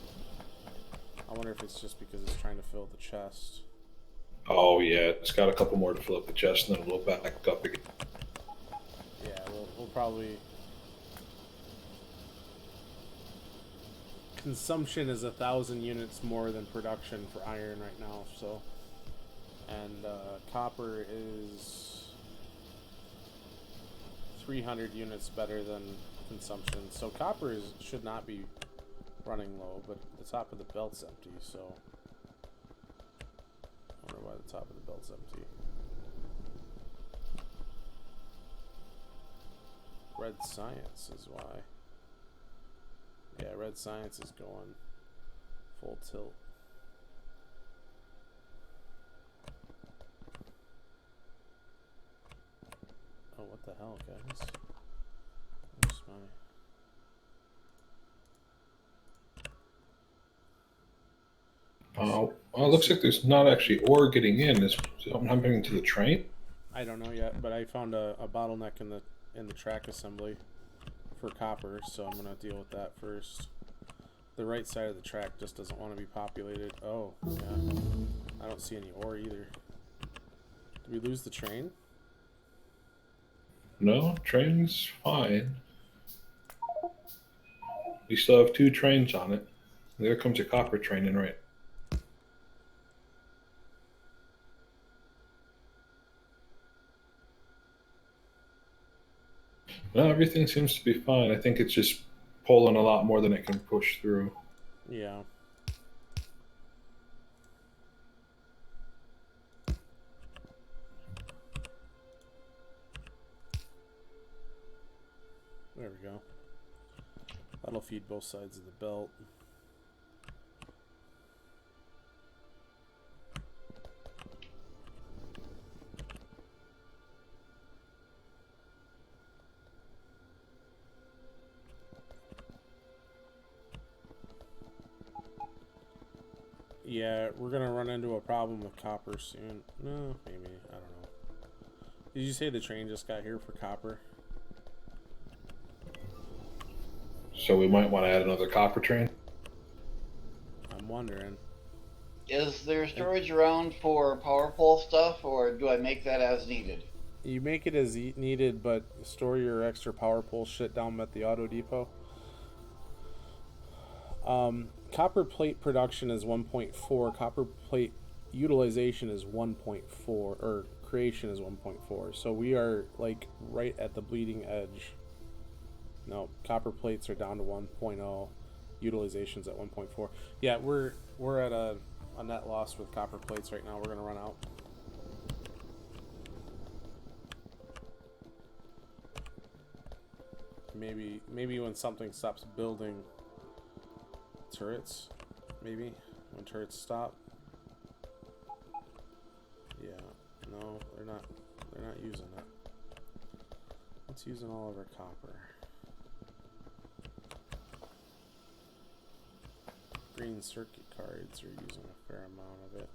I wonder if it's just because it's trying to fill the chest. Oh yeah, it's got a couple more to fill up the chest, and then we'll back up again. Yeah, we'll probably. Consumption is 1,000 units more than production for iron right now, so. And copper is 300 units better than consumption. So copper should not be running low, but the top of the belt's empty, so. I wonder why the top of the belt's empty. Red science is why. Yeah, red science is going full tilt. Oh, what the hell, guys? Where's my... Well, it looks like there's not actually ore getting in. Is something happening to the train? I don't know yet, but I found a bottleneck in the track assembly for copper, so I'm gonna deal with that first. The right side of the track just doesn't want to be populated. Oh, yeah. I don't see any ore either. Did we lose the train? No, train's fine. We still have 2 trains on it. There comes a copper train in right. No, everything seems to be fine. I think it's just pulling a lot more than it can push through. Yeah. There we go. That'll feed both sides of the belt. Yeah, we're gonna run into a problem with copper soon. No, maybe. I don't know. Did you say the train just got here for copper? So we might want to add another copper train. I'm wondering. Is there storage around for power pole stuff, or do I make that as needed? You make it as needed, but store your extra power pole shit down at the auto depot. Copper plate production is 1.4. Copper plate utilization is 1.4, or creation is 1.4. So we are like right at the bleeding edge. No, copper plates are down to 1.0. Utilization's at 1.4. Yeah, we're at a net loss with copper plates right now. We're gonna run out. Maybe when something stops building turrets, maybe when turrets stop. Yeah, no, they're not using it. It's using all of our copper. Green circuit cards are using a fair amount of it.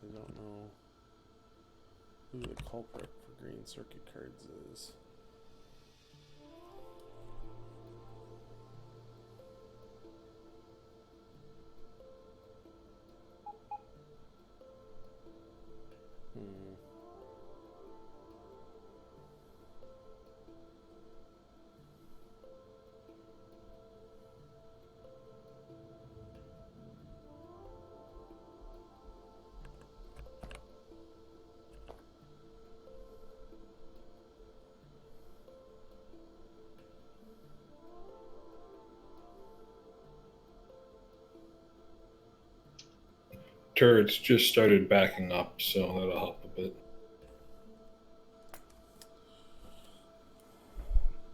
I don't know who the culprit for green circuit cards is. Turrets just started backing up, so that'll help a bit.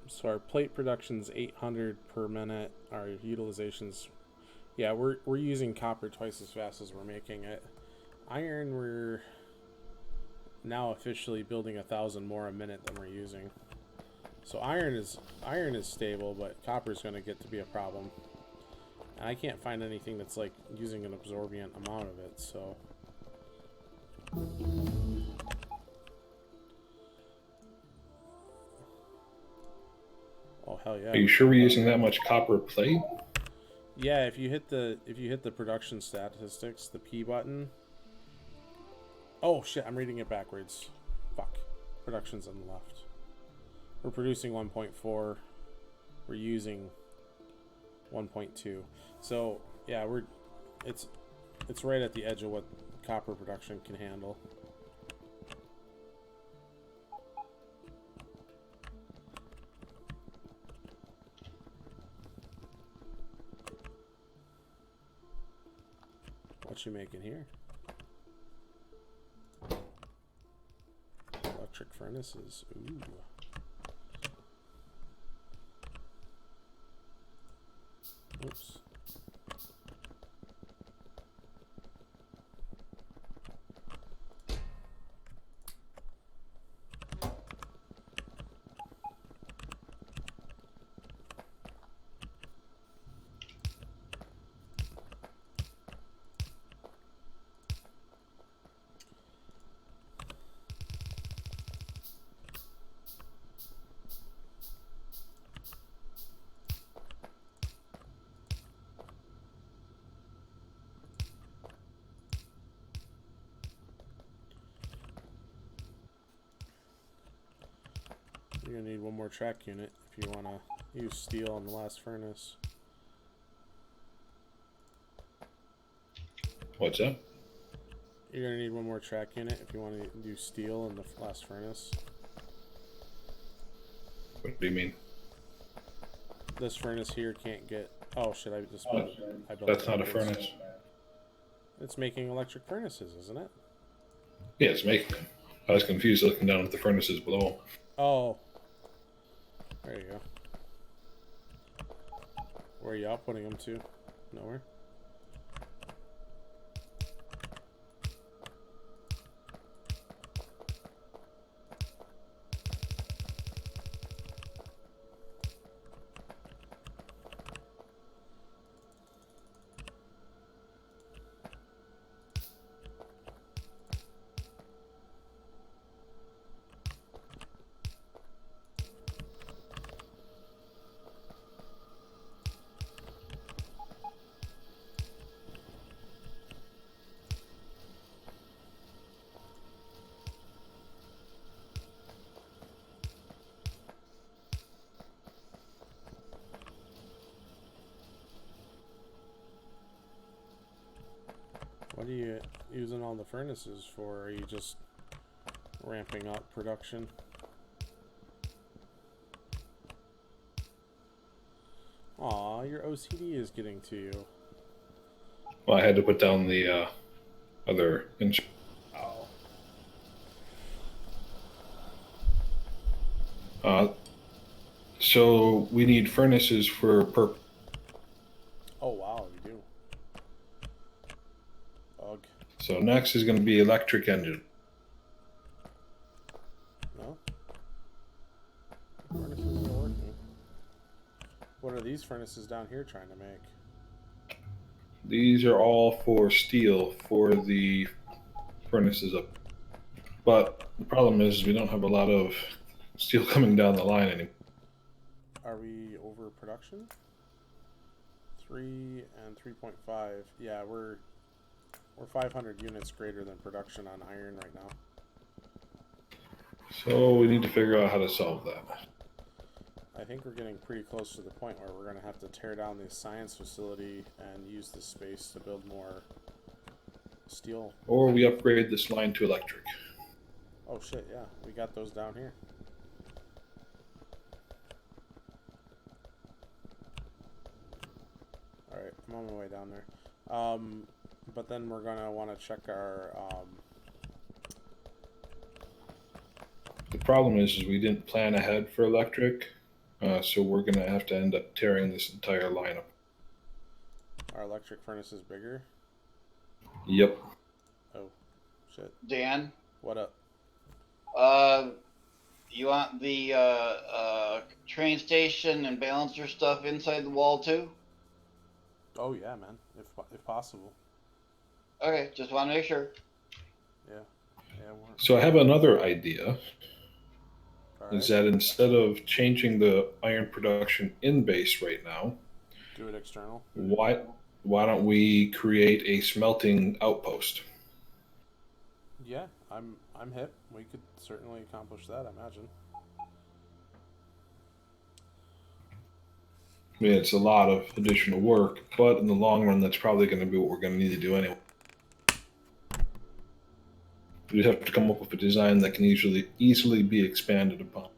So our plate production's 800 per minute. Our utilization's, yeah, we're using copper twice as fast as we're making it. Iron, we're now officially building 1,000 more a minute than we're using. So iron is stable, but copper is going to get to be a problem. And I can't find anything that's like using an absorbent amount of it, so. Oh hell yeah! Are you sure we're using that much copper plate? Yeah, if you hit the production statistics, the P button. Oh shit! I'm reading it backwards. Fuck. Production's on the left. We're producing 1.4. We're using 1.2. So yeah, it's right at the edge of what copper production can handle. What you making here? Electric furnaces. Ooh. Oops. You're gonna need one more track unit if you want to use steel on the last furnace. What's that? You're gonna need one more track unit if you want to do steel in the last furnace. What do you mean? This furnace here can't get. Oh shit! I built That's it not a backwards. furnace. It's making electric furnaces, isn't it? Yeah, it's making them. I was confused looking down at the furnaces below. Oh, There you go. Where are you outputting them to? Nowhere? What are you using all the furnaces for? Are you just ramping up production? Aw, your OCD is getting to you. Well, I had to put down the other. Oh. So we need furnaces for Oh wow, you do. Ugh. So next is going to be electric engine. No? Furnaces are working. What are these furnaces down here trying to make? These are all for steel for the furnaces up. But the problem is we don't have a lot of steel coming down the line anymore. Are we over production? 3 and 3.5. Yeah, we're 500 units greater than production on iron right now. So we need to figure out how to solve that. I think we're getting pretty close to the point where we're going to have to tear down the science facility and use this space to build more steel. Or we upgrade this line to electric. Oh shit, yeah, we got those down here. Alright, I'm on my way down there. But then we're going to want to check our... The problem is we didn't plan ahead for electric, so we're going to have to end up tearing this entire line up. Our electric furnace is bigger? Yep. Oh, shit. Dan, What up? you want the train station and balancer stuff inside the wall too? Oh yeah, man, if possible. Okay, just want to make sure. Yeah. So I have another idea. All Is right. that instead of changing the iron production in base right now, Do it external. why don't we create a smelting outpost? Yeah, I'm hip. We could certainly accomplish that, I imagine. I mean, it's a lot of additional work, but in the long run, that's probably going to be what we're going to need to do anyway. We just have to come up with a design that can easily be expanded upon.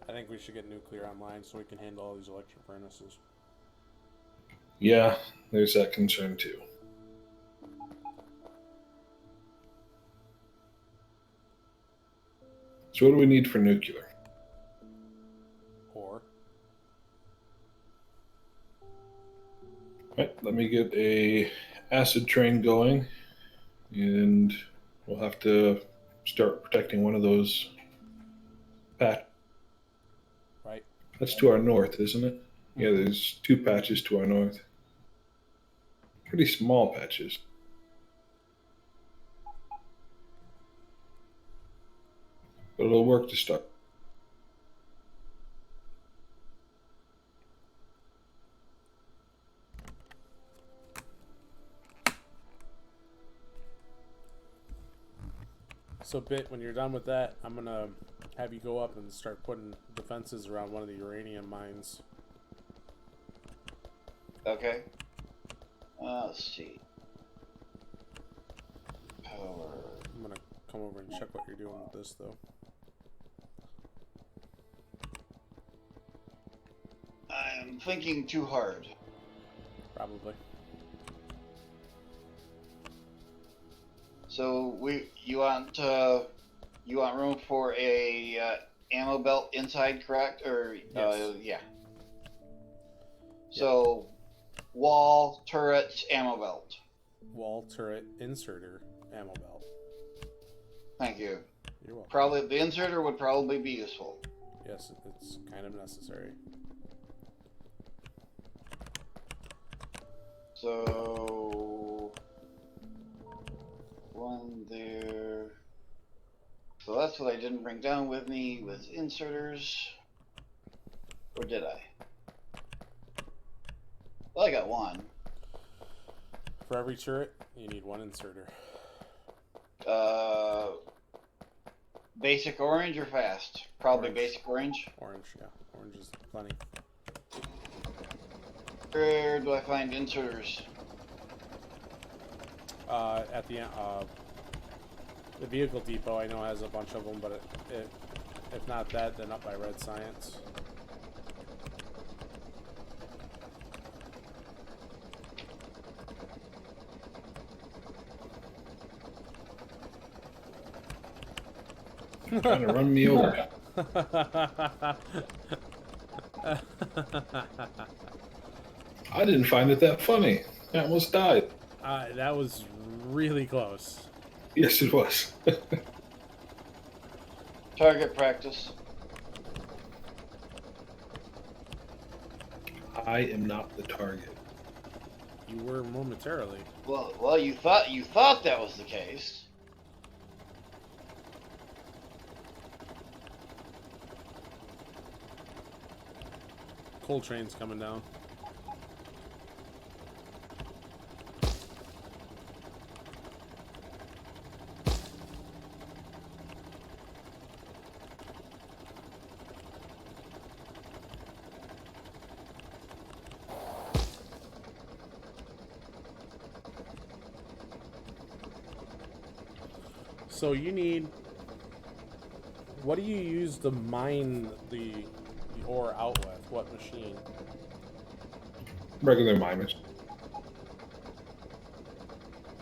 I think we should get nuclear online so we can handle all these electric furnaces. Yeah, there's that concern too. So what do we need for nuclear? Or Right, let me get a acid train going, and we'll have to start protecting one of those patches. right. That's to our north, isn't it? Yeah, there's 2 patches to our north. Pretty small patches. But it'll work to start. So Bit, when you're done with that, I'm gonna have you go up and start putting defenses around one of the uranium mines. Okay. Let's see. Power. I'm gonna come over and check what you're doing with this though. I'm thinking too hard. Probably. So you want room for a ammo belt inside, correct? Or Yes. yeah. So wall, turrets, ammo belt. Wall, turret, inserter, ammo belt. Thank you. You're welcome. Probably the inserter would probably be useful. Yes, it's kind of necessary. So one there. So that's what I didn't bring down with me with inserters. Or did I? Well, I got one. For every turret, you need one inserter. Basic orange or fast? Probably Orange. basic orange. Orange, yeah. Orange is plenty. Where do I find inserters? At the vehicle depot, I know has a bunch of them, but if not that, then up by Red Science. Trying to run me over. I didn't find it that funny. I almost died. That was really close. Yes, it was. Target practice. I am not the target. You were momentarily. Well, you thought that was the case. Coal train's coming down. So you need. What do you use to mine the ore out with? What machine? Regular miners.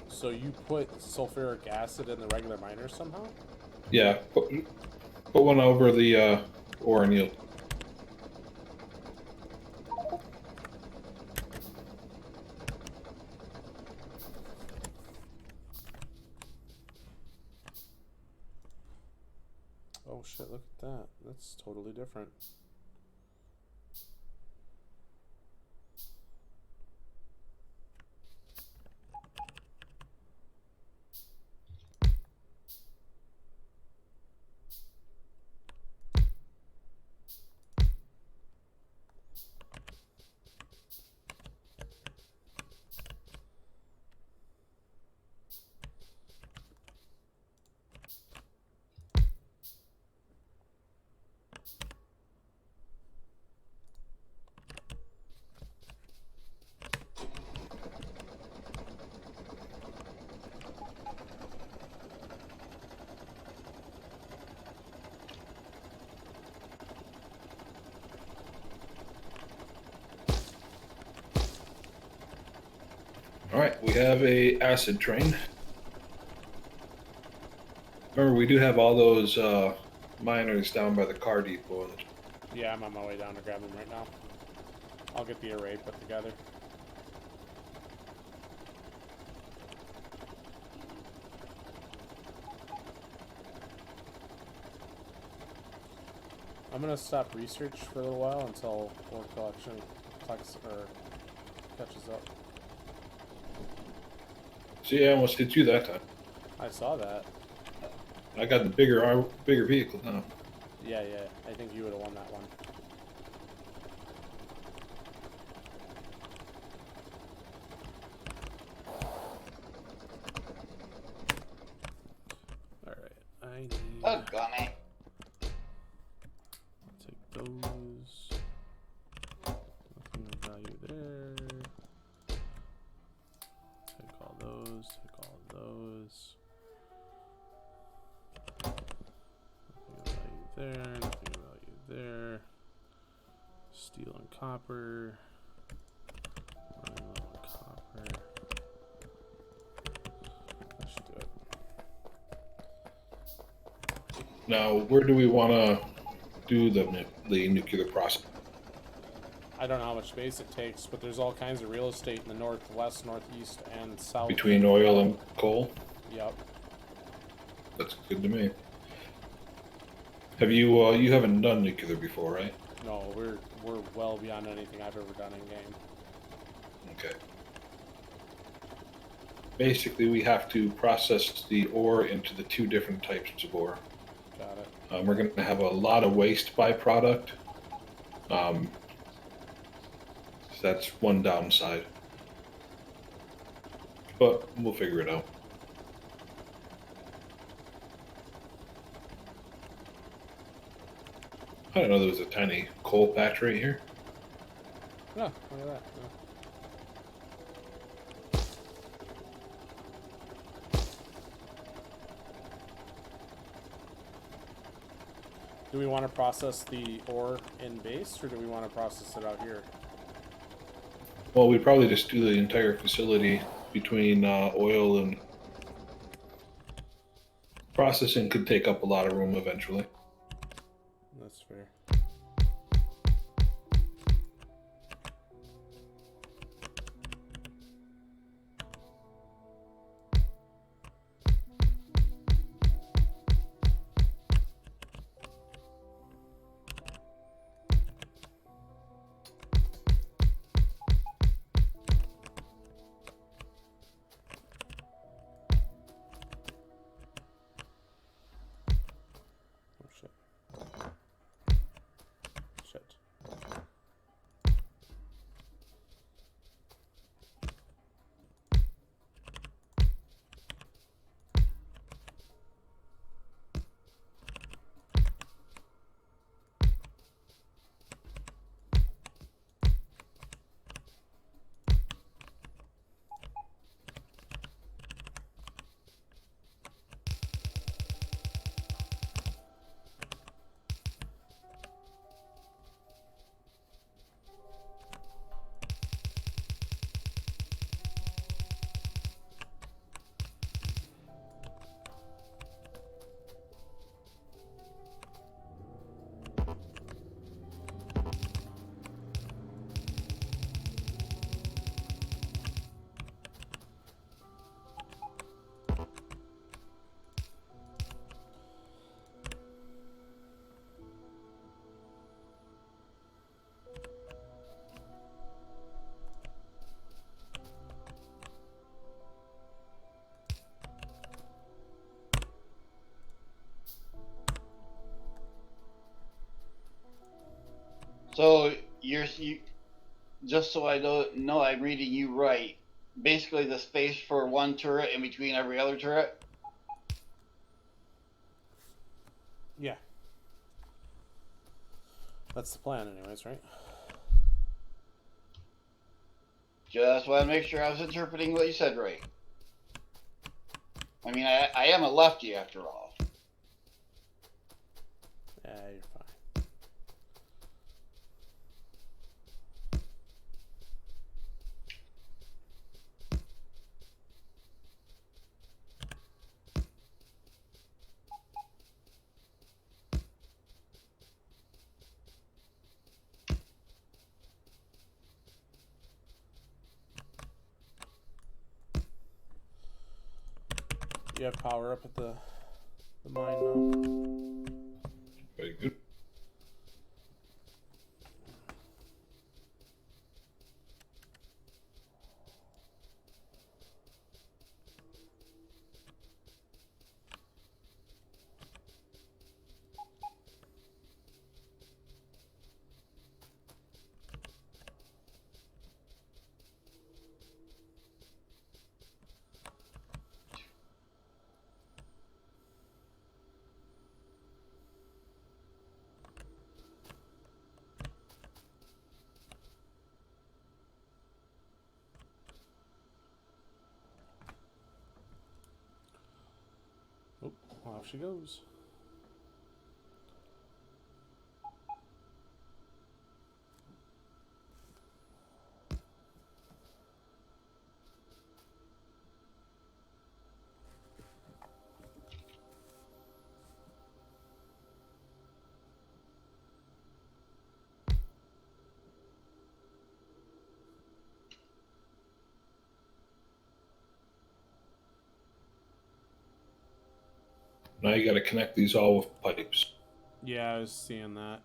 So you put sulfuric acid in the regular miner somehow? Yeah, put one over the ore and yield. Oh shit, look at that. That's totally different. All right, we have a acid train. Remember, we do have all those miners down by the car depot. Yeah, I'm on my way down to grab them right now. I'll get the array put together. I'm gonna stop research for a little while until ore collection catches up. See, I almost hit you that time. I saw that. I got the bigger vehicle now. Yeah, I think you would have won that one. Alright, I need... Doggone it. Take those. Nothing of value there. Take all those, take all of those. Nothing of value there, nothing of value there. Steel and copper. Running low on copper. That should do it. Now, where do we want to do the nuclear process? I don't know how much space it takes, but there's all kinds of real estate in the northwest, northeast, and south. Between oil and coal? Yep. That's good to me. Have you, you haven't done nuclear before, right? No, we're well beyond anything I've ever done in game. Okay. Basically, we have to process the ore into the two different types of ore. Got it. We're going to have a lot of waste byproduct. So that's one downside. But we'll figure it out. I don't know, there was a tiny coal patch right here. Yeah, look at that. Yeah. Do we want to process the ore in base, or do we want to process it out here? Well, we'd probably just do the entire facility between oil and processing could take up a lot of room eventually. That's fair. Oh shit. Shit. So you just so I know I'm reading you right. Basically, the space for one turret in between every other turret. Yeah. That's the plan, anyways, right? Just want to make sure I was interpreting what you said right. I mean, I am a lefty after all. Yeah, you're fine. You have power up at the mine now. Very good. Oh, off she goes. Now you got to connect these all with pipes. Yeah, I was seeing that.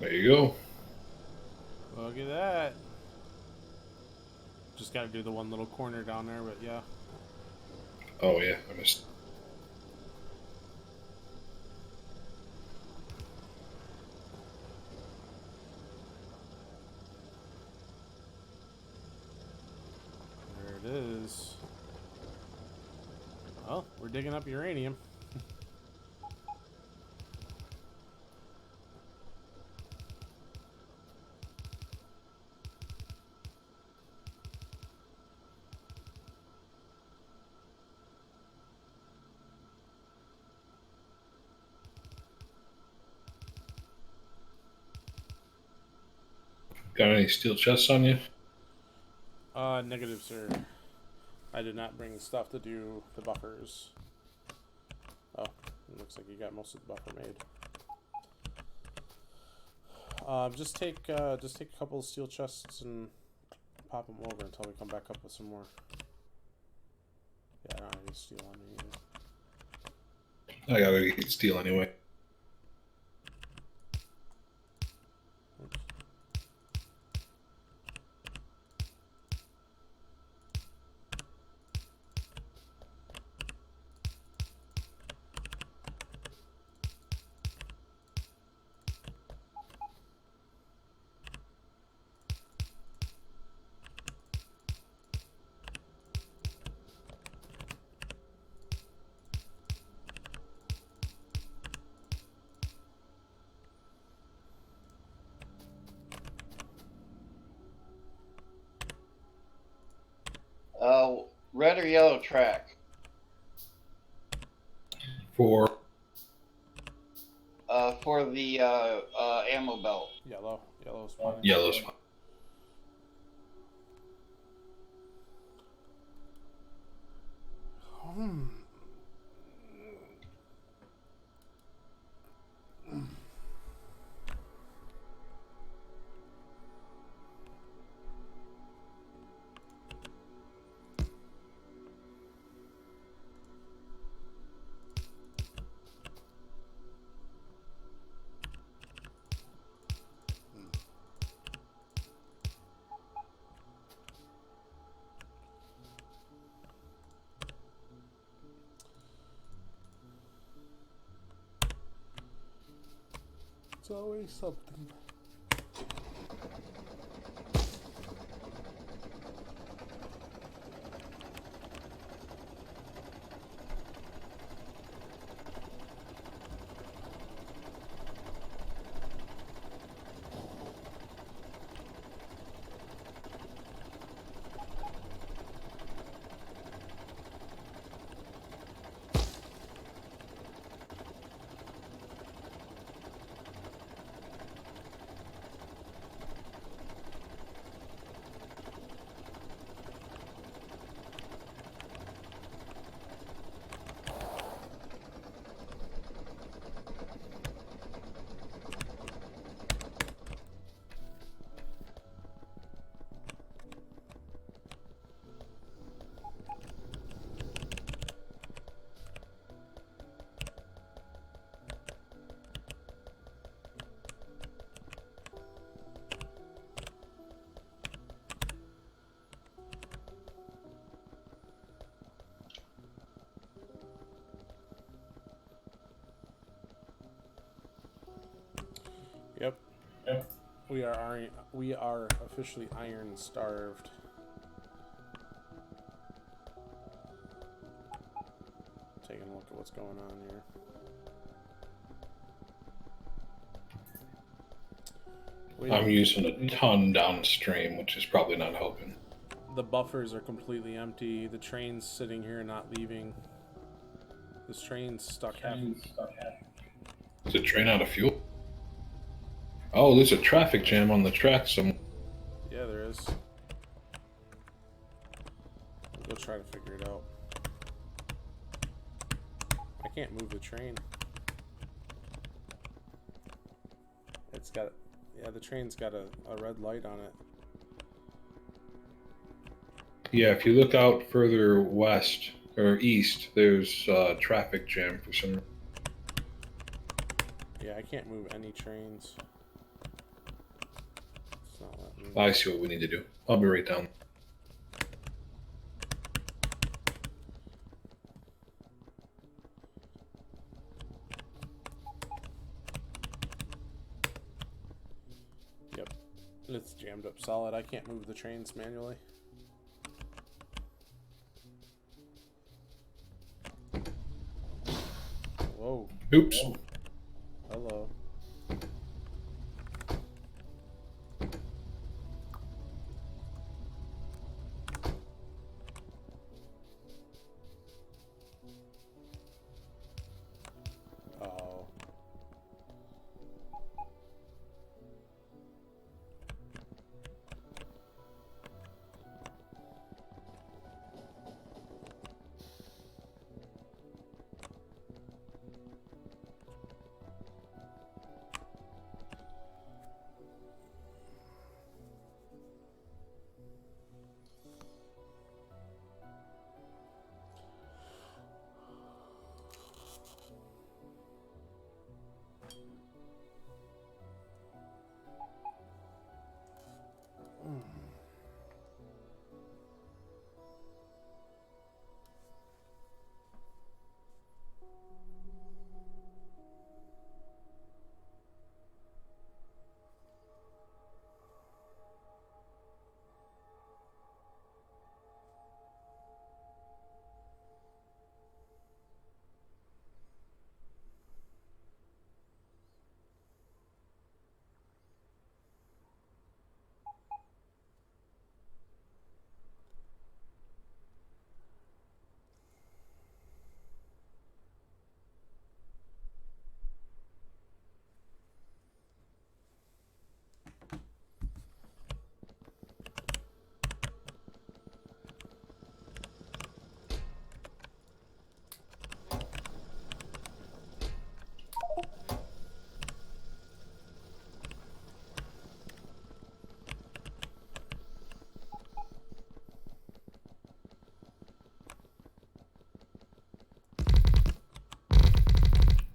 There you go. Look at that. Just got to do the one little corner down there, but yeah. Oh yeah, I missed. There it is. Well, we're digging up uranium. Got any steel chests on you? Negative, sir. I did not bring stuff to do the buffers. Oh, it looks like you got most of the buffer made. Just take a couple of steel chests and pop them over until we come back up with some more. Yeah, I don't have any steel on me either. I gotta get steel anyway. Red or yellow track? For For the ammo belt. Yellow is fine. yellow spot. It's always something. we are officially iron starved. Taking a look at what's going on here. I'm using a ton downstream, which is probably not helping. The buffers are completely empty. The train's sitting here not leaving. This train's stuck half. Is the train out of fuel? Oh, there's a traffic jam on the track some. Yeah, there is. We'll go try to figure it out. I can't move the train. It's got, yeah, the train's got a red light on it. Yeah, if you look out further west or east, there's a traffic jam for some. Yeah, I can't move any trains. It's not letting me. I see what we need to do. I'll be right down. Yep, it's jammed up solid. I can't move the trains manually. Whoa. Oops. Hello. Oh.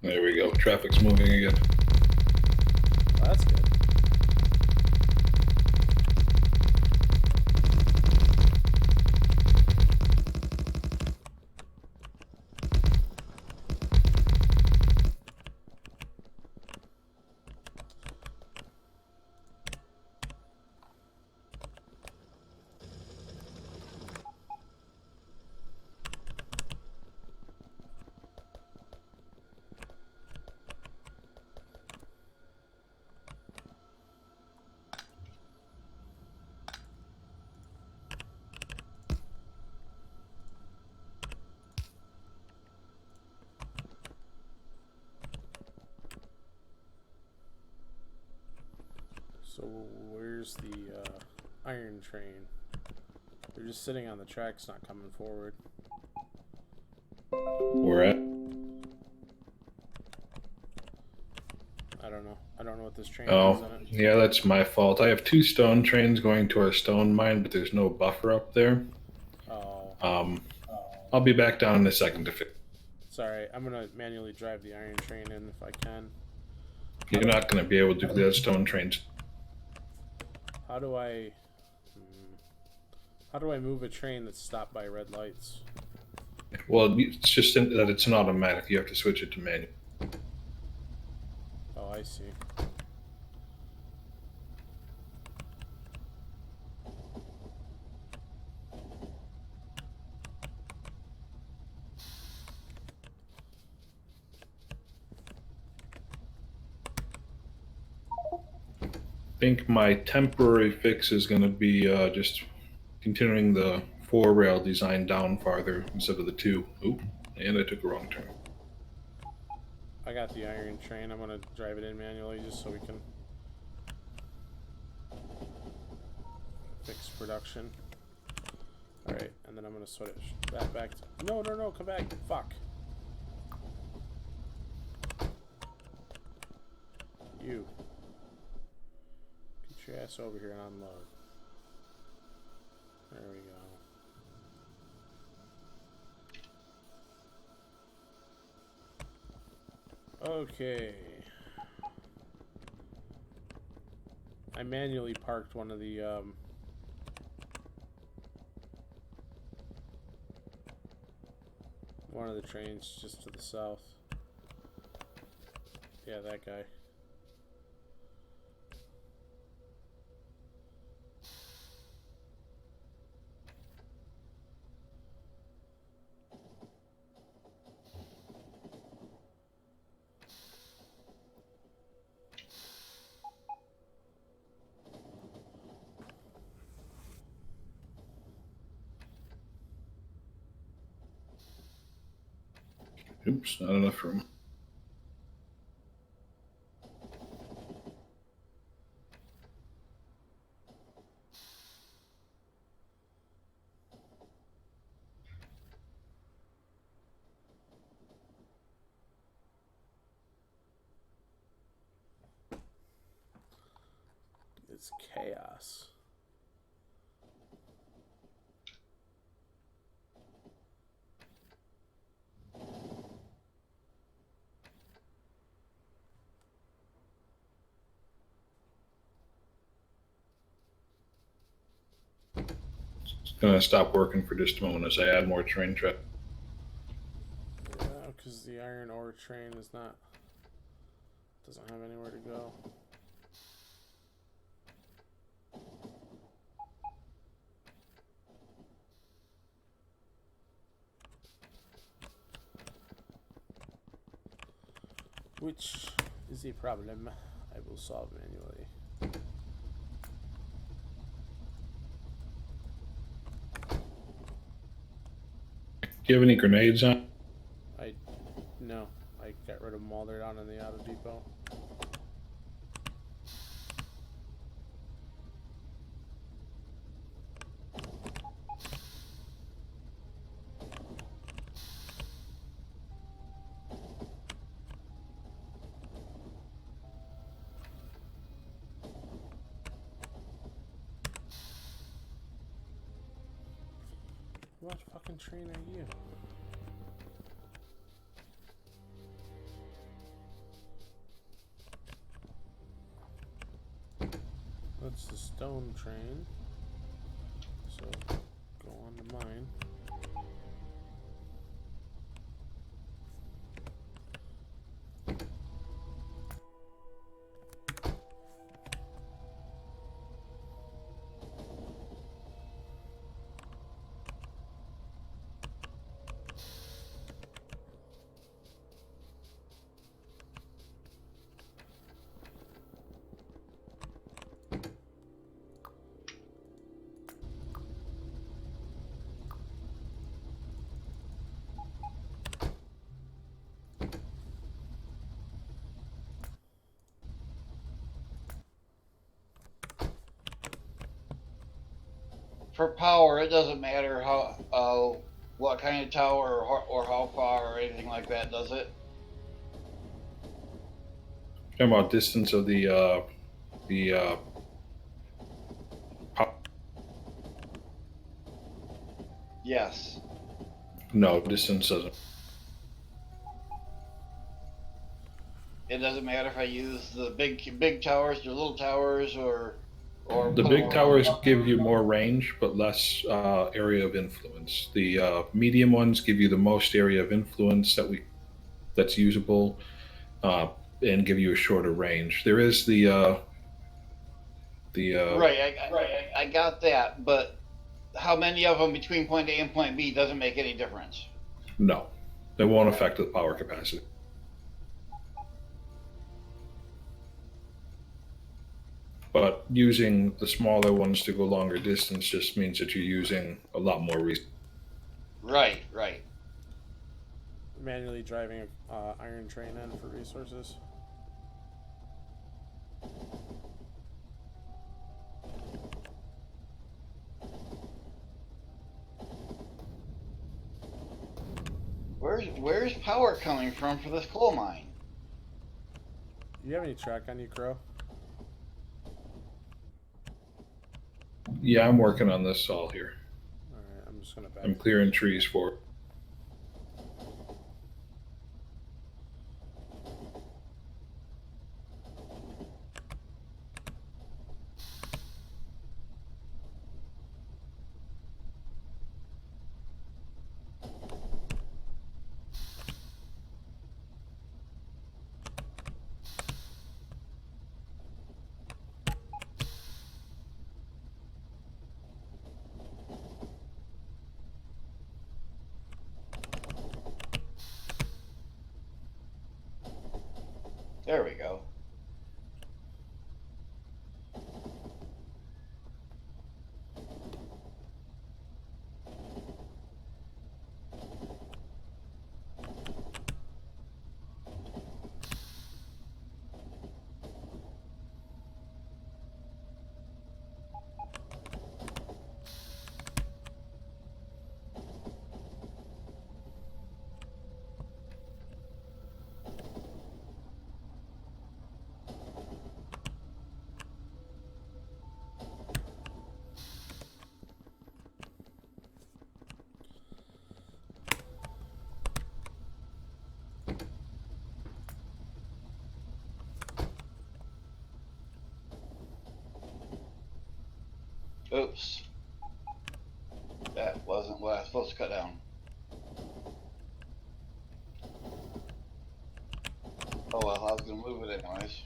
There we go. Traffic's moving again. Well, that's good. So where's the iron train? They're just sitting on the tracks, not coming forward. We're at. I don't know. I don't know what this train Oh, is in it. yeah, that's my fault. I have 2 stone trains going to our stone mine, but there's no buffer up there. Oh. I'll be back down in a second to fix. Sorry, I'm gonna manually drive the iron train in if I can. You're not going to be able to do the stone trains. How do I... How do I move a train that's stopped by red lights? Well, it's just that it's an automatic. You have to switch it to manual. Oh, I see. think my temporary fix is going to be just continuing the 4-rail design down farther instead of the 2. Oop, and I took a wrong turn. I got the iron train. I'm gonna drive it in manually just so we can fix production. Alright, and then I'm gonna switch that back to... No, come back. Fuck. You. Get your ass over here and unload. There we go. Okay. I manually parked one of the trains just to the south. Yeah, that guy. Oops, not enough room. It's chaos. It's going to stop working for just a moment as I add more train traffic. Yeah, because the iron ore train is not... doesn't have anywhere to go. Which is a problem I will solve manually. Do you have any grenades on? No, I got rid of them while they're down in the auto depot. What fucking train are you? That's the stone train. So go on to mine. For power, it doesn't matter how what kind of tower or how far or anything like that, does it? Talking about distance of the Yes. no, distance doesn't. It doesn't matter if I use the big towers or little towers or The big towers give you more range, but less area of influence. The medium ones give you the most area of influence that's usable, and give you a shorter range. There is the right. I got that, but how many of them between point A and point B doesn't make any difference. no, it won't affect the power capacity. But using the smaller ones to go longer distance just means that you're using a lot more resources. Right, right. Manually driving a iron train in for resources. Where's power coming from for this coal mine? Do you have any track on you, Crow? Yeah, I'm working on this all here. Alright, I'm just gonna back. I'm clearing trees for it. There we go. Oops. That wasn't what I was supposed to cut down. Oh well, I was gonna move it anyways.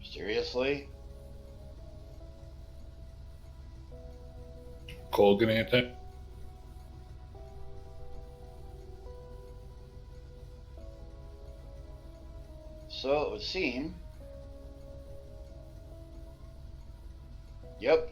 Seriously? Coal getting attacked? So it would seem. Yep.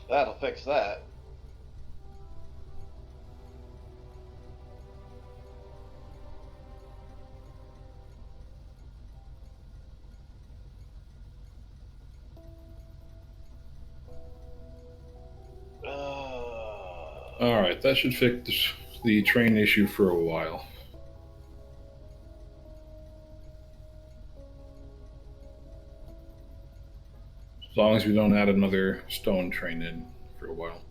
That'll fix that. All right, that should fix the train issue for a while. As long as we don't add another stone train in for a while.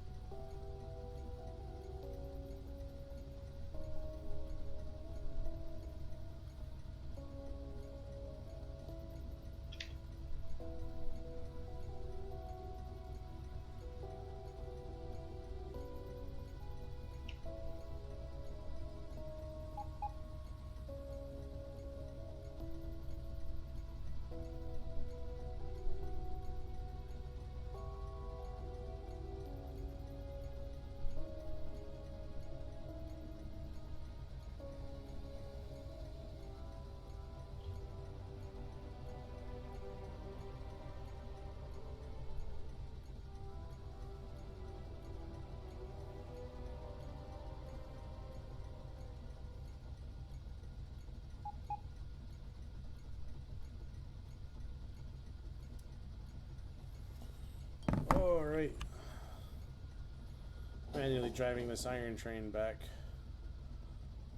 manually driving this iron train back.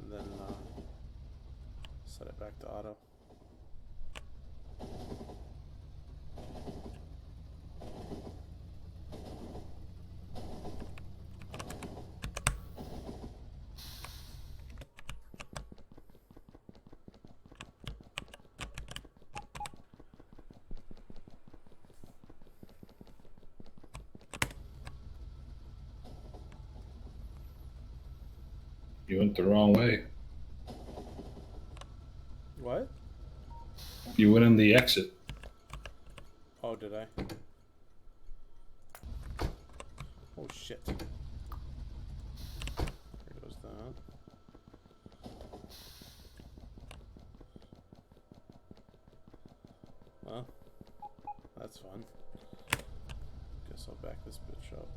And then set it back to auto. You went the wrong way. What? You went in the exit. Oh, did I? Oh shit. There goes that. Well, that's fun. Guess I'll back this bitch up.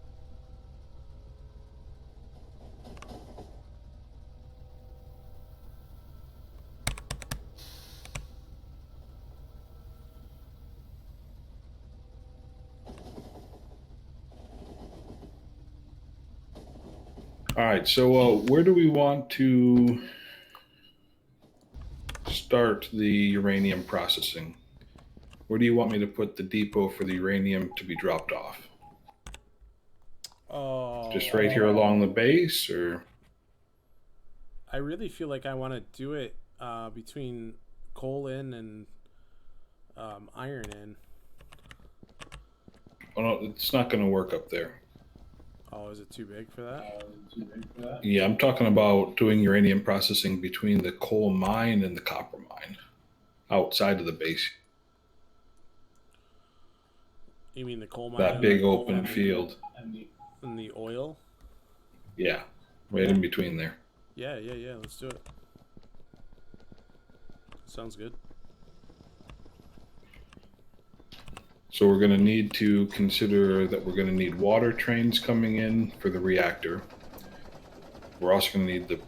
All right, so where do we want to start the uranium processing? Where do you want me to put the depot for the uranium to be dropped off? Oh. Just right here along the base, or? I really feel like I want to do it between coal in and iron in. Oh no, it's not going to work up there. Oh, is it too big for that? Yeah, I'm talking about doing uranium processing between the coal mine and the copper mine, outside of the base. You mean the coal mine? That big open field. And the oil? Yeah, right in between there. Yeah. Let's do it. Sounds good. So we're going to need to consider that we're going to need water trains coming in for the reactor. We're also going to need the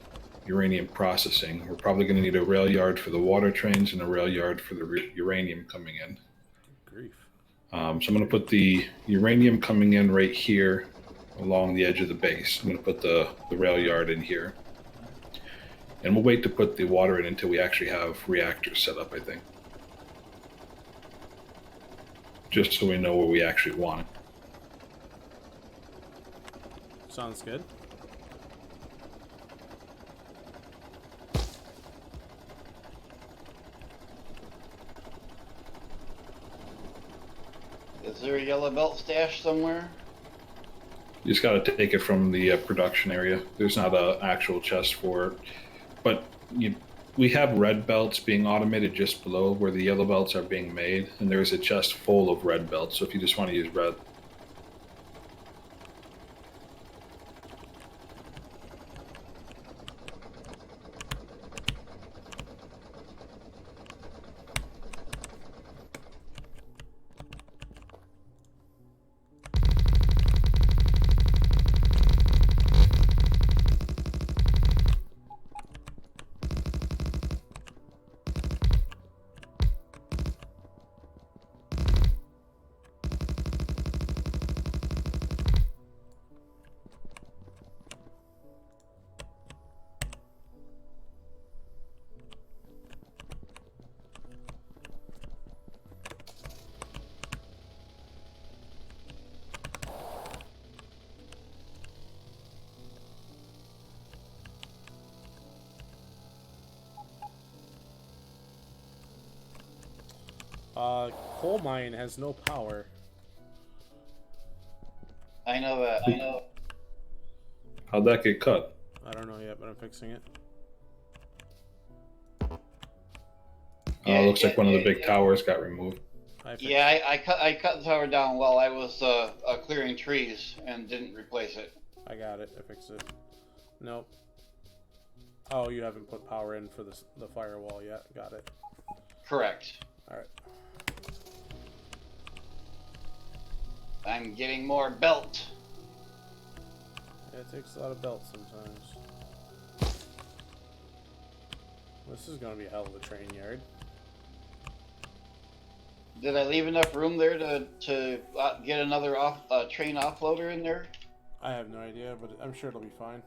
uranium processing. We're probably going to need a rail yard for the water trains and a rail yard for the uranium coming in. Good grief. So I'm going to put the uranium coming in right here along the edge of the base. I'm going to put the rail yard in here. And we'll wait to put the water in until we actually have reactors set up, I think. Just so we know where we actually want it. Sounds good. Is there a yellow belt stash somewhere? You just got to take it from the production area. There's not an actual chest for it. But we have red belts being automated just below where the yellow belts are being made. And there's a chest full of red belts. So if you just want to use red. Coal mine has no power. I know that. How'd that get cut? I don't know yet, but I'm fixing it. Looks like one of the big towers got removed. Yeah, I cut the tower down while I was clearing trees and didn't replace it. I got it. I fixed it. Nope. Oh, you haven't put power in for the firewall yet. Got it. Correct. All right. I'm getting more belt. Yeah, it takes a lot of belts sometimes. This is going to be a hell of a train yard. Did I leave enough room there to get another train offloader in there? I have no idea, but I'm sure it'll be fine.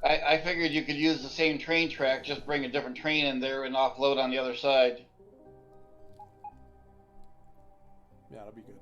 I figured you could use the same train track, just bring a different train in there and offload on the other side. Yeah, it'll be good.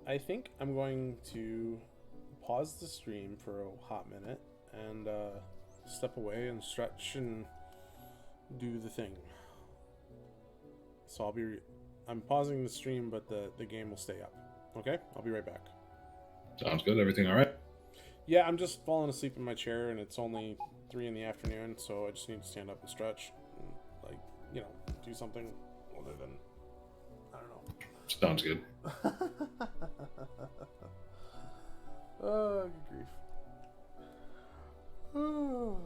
I think I'm going to pause the stream for a hot minute and step away and stretch and do the thing. So I'm pausing the stream, but the game will stay up. Okay? I'll be right back. Sounds good. Everything all right? Yeah, I'm just falling asleep in my chair, and it's only 3 in the afternoon, so I just need to stand up and stretch. And, like, you know, do something other than, I don't know. Sounds good. Oh, good grief. Oh.